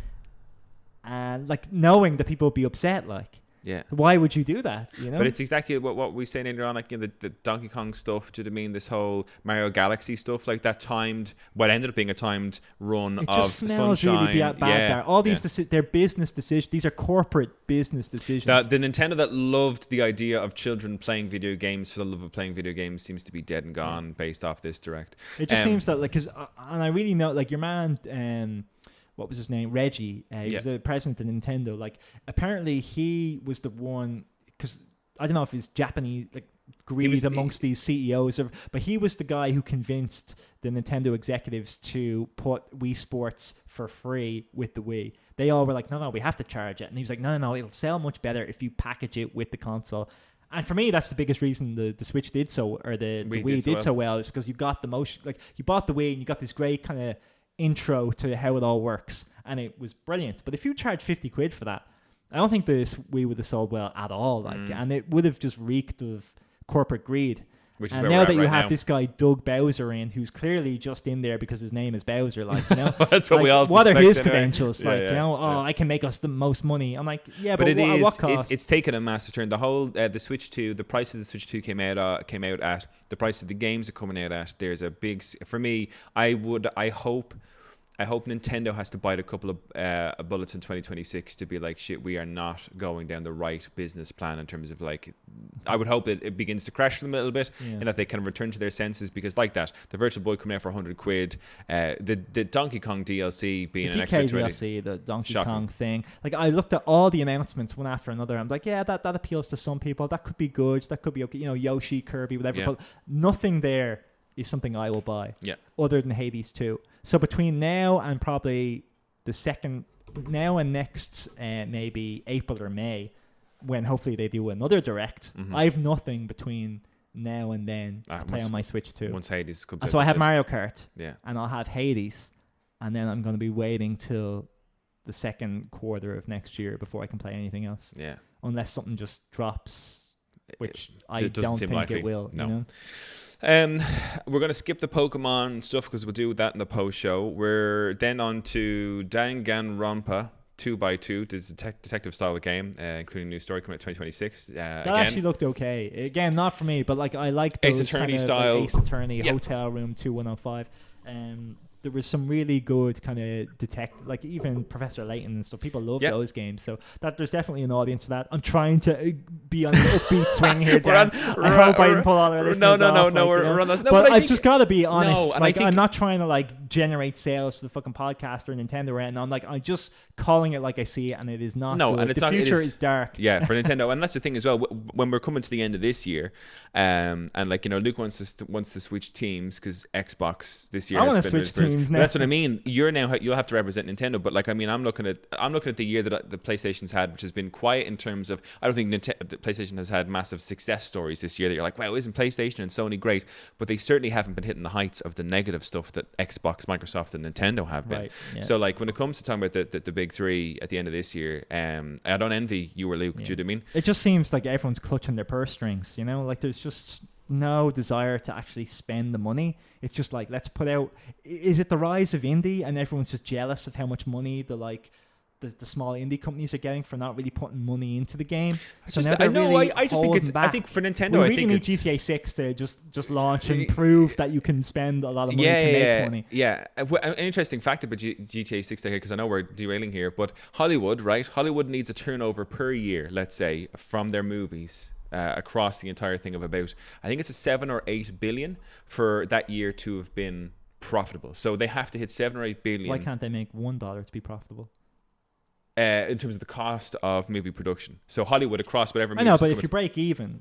and knowing that people would be upset, yeah. Why would you do that? But it's exactly what we said earlier on, the Donkey Kong stuff. Do you know what I mean? This whole Mario Galaxy stuff, that timed, what ended up being a timed run of Sunshine. It just smells really bad there. All these they're business decisions. These are corporate business decisions. The Nintendo that loved the idea of children playing video games for the love of playing video games seems to be dead and gone based off this direct. It just seems that and I really know your man. What was his name? Reggie. He was the president of Nintendo. Apparently he was the one, because I don't know if it's Japanese greed amongst these CEOs, but he was the guy who convinced the Nintendo executives to put Wii Sports for free with the Wii. They all were like, no, we have to charge it. And he was like, no, it'll sell much better if you package it with the console. And for me, that's the biggest reason the Switch did so, or the Wii did so well, is because you got the motion, you bought the Wii and you got this great kind of intro to how it all works, and it was brilliant. But if you charge 50 quid for that, I don't think this Wii would have sold well at all. And it would have just reeked of corporate greed. Which is and now that you have this guy Doug Bowser in, who's clearly just in there because his name is Bowser, that's what we all what are his anyway. Credentials? I can make us the most money. I'm like, but at what cost? It's taken a massive turn. The whole the Switch 2, the price of the Switch 2 came out at, the price of the games are coming out at. There's a big, for me, I hope Nintendo has to bite a couple of bullets in 2026 to be like, shit, we are not going down the right business plan in terms of I would hope it begins to crash for them a little bit, and that they kind of return to their senses, because the Virtual Boy coming out for 100 quid, the Donkey Kong DLC being an extra 20. DLC, the Donkey Kong thing. I looked at all the announcements one after another. I'm like, yeah, that appeals to some people. That could be good. That could be okay. Yoshi, Kirby, whatever. Yeah. But nothing there is something I will buy. Yeah. Other than Hades 2. So between now and probably now and next maybe April or May, when hopefully they do another direct, I have nothing between now and then to play on my Switch 2. Once Hades comes out. So I have Mario Kart, and I'll have Hades, and then I'm going to be waiting till the second quarter of next year before I can play anything else. Yeah. Unless something just drops, which I don't think likely. It will. No. We're going to skip the Pokemon stuff because we'll do that in the post show. We're then on to Danganronpa 2x2, the detective style of game, including a new story coming out 2026. That actually looked okay. Again, not for me, but like I like those Ace Attorney kind of style. like Ace Attorney, Hotel Room 2105. There was some really good kind of like even Professor Layton and stuff. People love those games, so that there's definitely an audience for that. I'm trying to be on the upbeat swing here, Dan. I hope I didn't pull all our listeners off. No, we're on this. No, but I've just got to be honest. No, like I'm not trying to like generate sales for the fucking podcast or Nintendo or anything. I'm just calling it like I see it, and it is not. No, good. and it's the not. future is dark. Yeah, for Nintendo, and that's the thing as well. When we're coming to the end of this year, and like Luke wants to switch teams because Xbox this year. I want to switch teams now. That's what I mean. You'll have to represent Nintendo, but like I mean, I'm looking at the year that the PlayStation's had, which has been quiet in terms of. I don't think the PlayStation has had massive success stories this year that you're like, wow, isn't PlayStation and Sony great? But they certainly haven't been hitting the heights of the negative stuff that Xbox, Microsoft, and Nintendo have been. Right, yeah. So like when it comes to talking about the big three at the end of this year, I don't envy you or Luke. Yeah. Do you know what I mean? It just seems like everyone's clutching their purse strings. Like there's just no desire to actually spend the money. It's just like, let's put out. Is it the rise of indie and everyone's just jealous of how much money the small indie companies are getting for not really putting money into the game? So now they're really I just think it's back. I think for Nintendo, we really need GTA 6 to just launch and prove that you can spend a lot of money to make money. Yeah, an interesting fact about GTA 6 there, because I know we're derailing here, but Hollywood needs a turnover per year, let's say, from their movies. Across the entire thing of about, I think it's a 7 or 8 billion for that year to have been profitable. So they have to hit 7 or 8 billion. Why can't they make $1 to be profitable? In terms of the cost of movie production. So Hollywood across whatever. I know, but if you break even,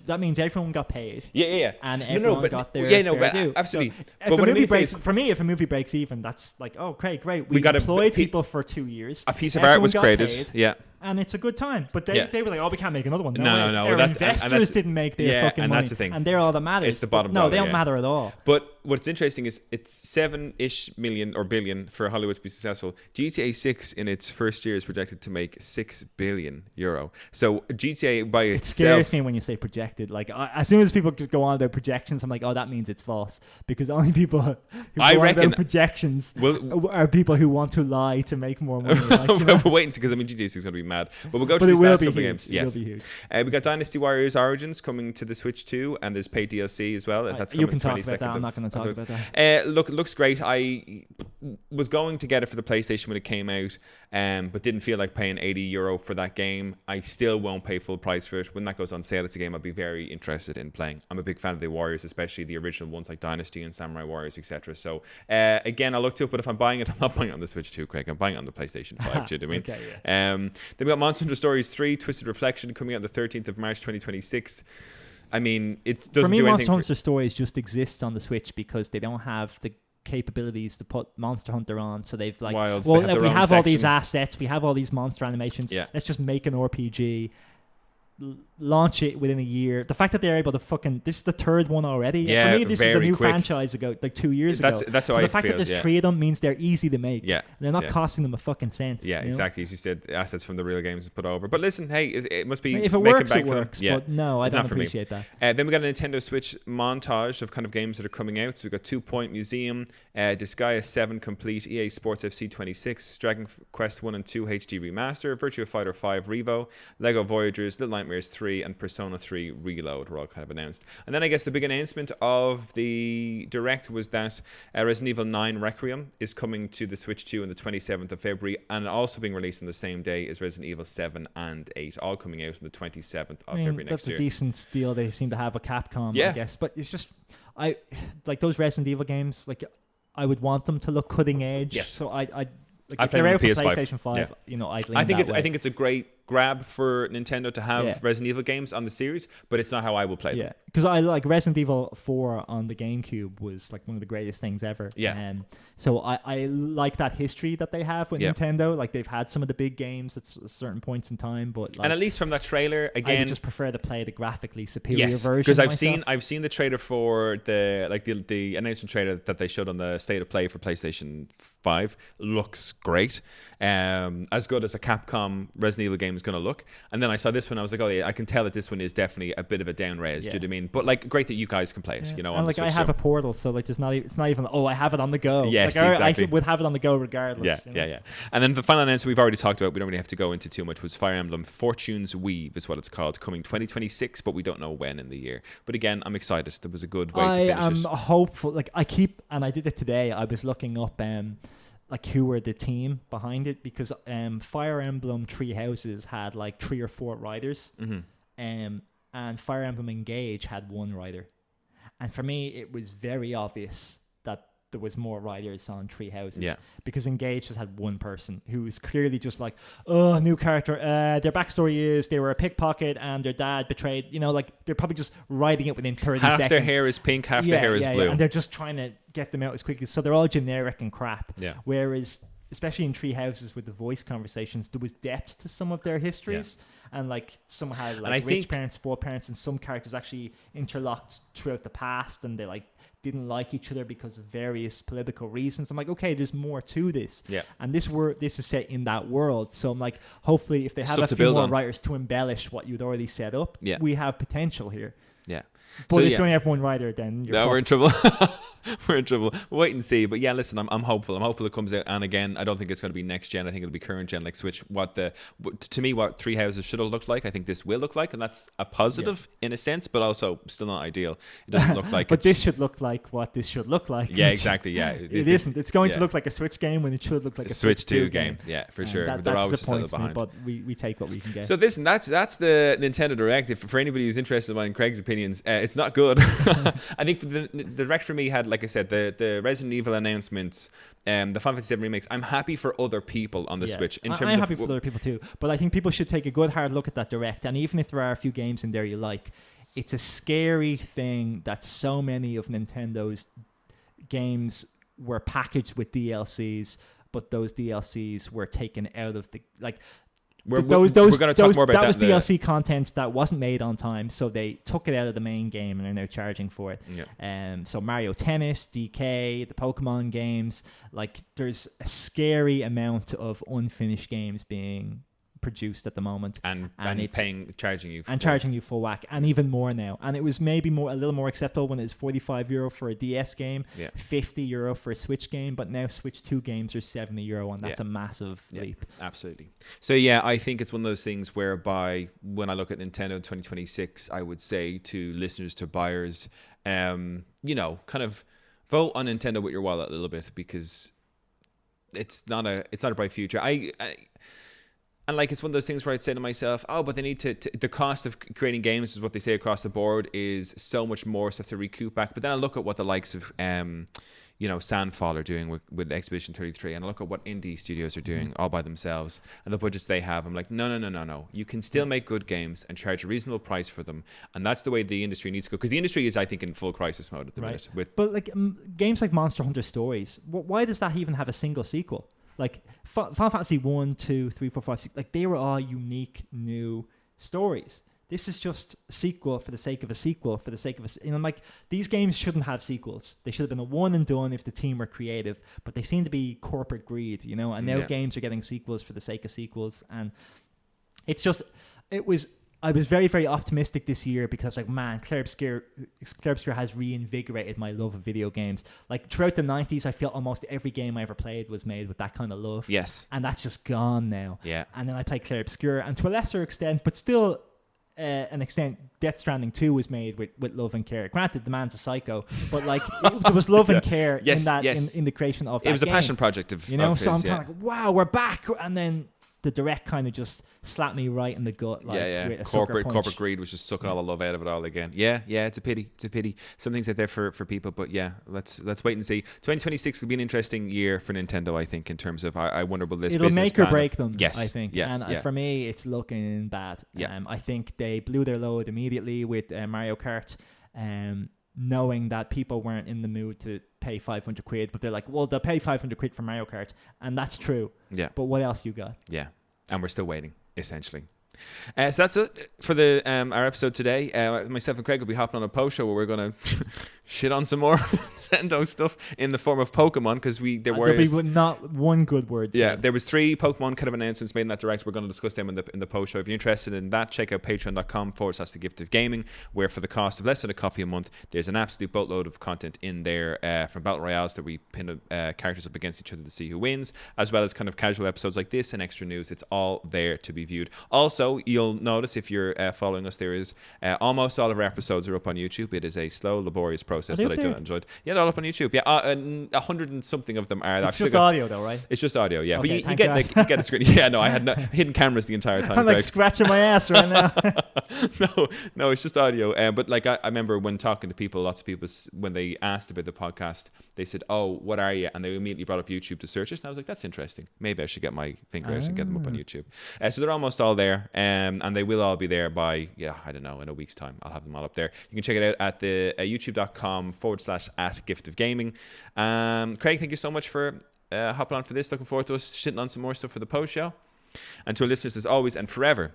that means everyone got paid. Yeah. And everyone got their fair due. Absolutely. So if a movie breaks even, that's like, oh, great. We employed people for 2 years. A piece of art was created. Paid, yeah. And it's a good time. But they were like, oh, we can't make another one. No. Our investors didn't make their fucking money. That's the thing. And they're all that matters. It's the bottom dollar. dollar. No, they don't matter at all. But what's interesting is it's 7-ish million or billion for Hollywood to be successful. GTA 6 in its first year is projected to make €6 billion. So GTA by itself. It scares me when you say projected. Like as soon as people go on about projections, I'm like, oh, that means it's false. Because only people who go on about projections are people who want to lie to make more money. We're waiting because I mean GTA 6 is going to be mad. But we'll go to these last couple of games. Yes. It will be huge. We got Dynasty Warriors Origins coming to the Switch 2, and there's paid DLC as well. That's you coming can talk 22nd about that. I'm not going to talk about that. Looks great. I was going to get it for the PlayStation when it came out, but didn't feel like paying €80 for that game. I still won't pay full price for it. When that goes on sale, it's a game I'll be very interested in playing. I'm a big fan of the Warriors, especially the original ones like Dynasty and Samurai Warriors, etc. So again, I'll look to it, but if I'm buying it, I'm not buying it on the Switch 2, Craig. I'm buying it on the PlayStation 5. Do you know what I mean? Okay, yeah. Then we got Monster Hunter Stories 3 Twisted Reflection coming out the 13th of March 2026. I mean, it doesn't do anything. For me, Monster Hunter Stories just exists on the Switch because they don't have the capabilities to put Monster Hunter on. So they've like, we have all these assets, we have all these monster animations. Yeah. Let's just make an RPG. Launch it within a year. The fact that they're able to this is the third one already. Yeah, for me, this was a new quick franchise ago, like 2 years ago. That's how so I the fact that there's 3 of them means they're easy to make. Yeah, they're not costing them a fucking cent. Yeah, exactly. As you said, assets from the real games put over. But listen, hey, it must be if it making works, back it for works. them. Yeah. But no, I don't appreciate that. Then we got a Nintendo Switch montage of kind of games that are coming out. So we got 2 Point Museum, Disgaea 7 Complete, EA Sports FC 26, Dragon Quest 1 and 2 HD Remaster, Virtua Fighter 5 Revo, Lego Voyagers, Little Nightmares 3, and Persona 3 Reload were all kind of announced. And then I guess the big announcement of the Direct was that Resident Evil 9 Requiem is coming to the Switch 2 on the 27th of February, and also being released on the same day is Resident Evil 7 and 8, all coming out on the 27th of February next year. That's a decent deal they seem to have with Capcom, I guess. But it's just, I like those Resident Evil games, like I would want them to look cutting edge. Yes. So I if they're out for PS5. PlayStation 5, I think it's a great grab for Nintendo to have Resident Evil games on the series, but it's not how I will play them. Yeah, because I like Resident Evil 4 on the GameCube was like one of the greatest things ever. Yeah. So I like that history that they have with Nintendo. Like they've had some of the big games at certain points in time, but like, and at least from that trailer, again, I would just prefer to play the graphically superior version. Because I've seen the trailer for the announcement trailer that they showed on the State of Play for PlayStation 5. Looks great. As good as a Capcom Resident Evil game game's going to look. And then I saw this one, I was like, oh yeah, I can tell that this one is definitely a bit of a down-res, do you know what I mean? But like, great that you guys can play it, you know. And like, I have a Portal, so like, it's not even, oh, I have it on the go. Yes, like, exactly. I would have it on the go regardless. Yeah. And then the final announcement we've already talked about, we don't really have to go into too much, was Fire Emblem Fortune's Weave is what it's called, coming 2026, but we don't know when in the year. But again, I'm excited. There was a good way to finish it. I am hopeful. Like, and I did it today. I was looking up like who were the team behind it, because Fire Emblem Three Houses had like 3 or 4 writers, and Fire Emblem Engage had 1 writer. And for me, it was very obvious that there was more writers on Three Houses, because Engage just had 1 person who was clearly just like, oh, new character. Their backstory is they were a pickpocket and their dad betrayed. You know, like, they're probably just writing it within 30 seconds. Half their hair is pink, half their hair is blue, and they're just trying to get them out as quickly. So they're all generic and crap. Yeah. Whereas, especially in Three Houses with the voice conversations, there was depth to some of their histories. And like, some had like rich parents, poor parents, and some characters actually interlocked throughout the past, and they like didn't like each other because of various political reasons. I'm like, okay, there's more to this. Yeah. And this is set in that world. So I'm like, hopefully if they have a few more writers to embellish what you'd already set up, we have potential here. Yeah. But if you only have 1 writer, then you're we're in trouble. We're in trouble. We'll wait and see. But yeah, listen, I'm hopeful. I'm hopeful it comes out. And again, I don't think it's going to be next gen. I think it'll be current gen, like Switch. To me, what Three Houses should have looked like, I think this will look like, and that's a positive in a sense, but also still not ideal. It doesn't look like. But this should look like what this should look like. Yeah, exactly. Yeah, it isn't. It's going to look like a Switch game when it should look like a Switch 2 game. Yeah, for sure. They're always just a little behind. But we take what we can get. So listen, that's the Nintendo Direct. For anybody who's interested in Craig's opinions, it's not good. I think the Direct for me had, like I said, the Resident Evil announcements, the Final Fantasy VII remakes. I'm happy for other people on the Switch. I'm happy for other people too, but I think people should take a good hard look at that Direct. And even if there are a few games in there you like, it's a scary thing that so many of Nintendo's games were packaged with DLCs, but those DLCs were taken out of the we're going to talk more about that. That was DLC content that wasn't made on time, so they took it out of the main game and are now charging for it. So Mario Tennis, DK, the Pokemon games, like, there's a scary amount of unfinished games being produced at the moment, and it's charging you full whack, and even more now. And it was maybe a little more acceptable when it was €45 for a DS game, €50 for a Switch game, but now Switch 2 games are €70, and that's a massive leap. Absolutely. So yeah, I think it's one of those things whereby when I look at Nintendo 2026, I would say to listeners, to buyers, kind of vote on Nintendo with your wallet a little bit, because it's not a bright future. And like, it's one of those things where I'd say to myself, oh, but they need to the cost of creating games is what they say across the board is so much more stuff to recoup back. But then I look at what the likes of, Sandfall are doing with Expedition 33, and I look at what indie studios are doing all by themselves and the budgets they have. I'm like, no. You can still make good games and charge a reasonable price for them. And that's the way the industry needs to go. Because the industry is, I think, in full crisis mode at the minute. But like, games like Monster Hunter Stories, why does that even have a single sequel? Like, Final Fantasy 1, 2, 3, 4, 5, 6, like, they were all unique new stories. This is just a sequel for the sake of a sequel, for the sake of a... like, these games shouldn't have sequels. They should have been a one and done if the team were creative, but they seem to be corporate greed, and now games are getting sequels for the sake of sequels, and it's just... I was very, very optimistic this year, because I was like, man, Clair Obscur has reinvigorated my love of video games. Like, throughout the 90s, I feel almost every game I ever played was made with that kind of love. Yes. And that's just gone now. Yeah. And then I played Clair Obscur, and to a lesser extent, but still an extent, Death Stranding 2 was made with love and care. Granted, the man's a psycho, but like, there was love and care in that, in the creation of that game. It was a passion project of so I'm kind of like, wow, we're back. And then the Direct kind of just slapped me right in the gut. Like, with a corporate greed was just sucking all the love out of it all again. Yeah, it's a pity. Some things out there for people, but yeah, let's wait and see. 2026 will be an interesting year for Nintendo, I think, in terms of I wonder will this it'll make or break them. Yes, I think. For me, it's looking bad. Yeah. I think they blew their load immediately with Mario Kart. Knowing that people weren't in the mood to pay 500 quid, but they're like, well, they'll pay 500 quid for Mario Kart, and that's true. Yeah. But what else you got? Yeah. And we're still waiting, essentially. So that's it for the our episode today. Myself and Craig will be hopping on a post show where we're going to shit on some more Nintendo stuff in the form of Pokemon, because there'll be not one good word. Yeah, there was 3 Pokemon kind of announcements made in that direct. We're going to discuss them in the post show. If you're interested in that, check out patreon.com/the gift of gaming, where for the cost of less than a coffee a month, there's an absolute boatload of content in there, from battle royales that we pin characters up against each other to see who wins, as well as kind of casual episodes like this and extra news. It's all there to be viewed. Also, you'll notice if you're following us, there is almost all of our episodes are up on YouTube. It is a slow, laborious process that I do enjoy. Yeah, they're all up on YouTube. Yeah, 100 and something of them are. It's just audio though, right? It's just audio, yeah. Okay, but you get a screen. Yeah, no, I had hidden cameras the entire time. I'm like scratching my ass right now. No, it's just audio. But like I remember when talking to people, lots of people, when they asked about the podcast, they said, "Oh, what are you?" And they immediately brought up YouTube to search it. And I was like, "That's interesting. Maybe I should get my finger out and get them up on YouTube." So they're almost all there, and they will all be there by, I don't know, in a week's time. I'll have them all up there. You can check it out at the youtube.com/@giftofgaming. Craig, thank you so much for hopping on for this. Looking forward to us shitting on some more stuff for the post show. And to our listeners, as always and forever,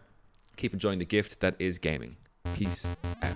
keep enjoying the gift that is gaming. Peace out.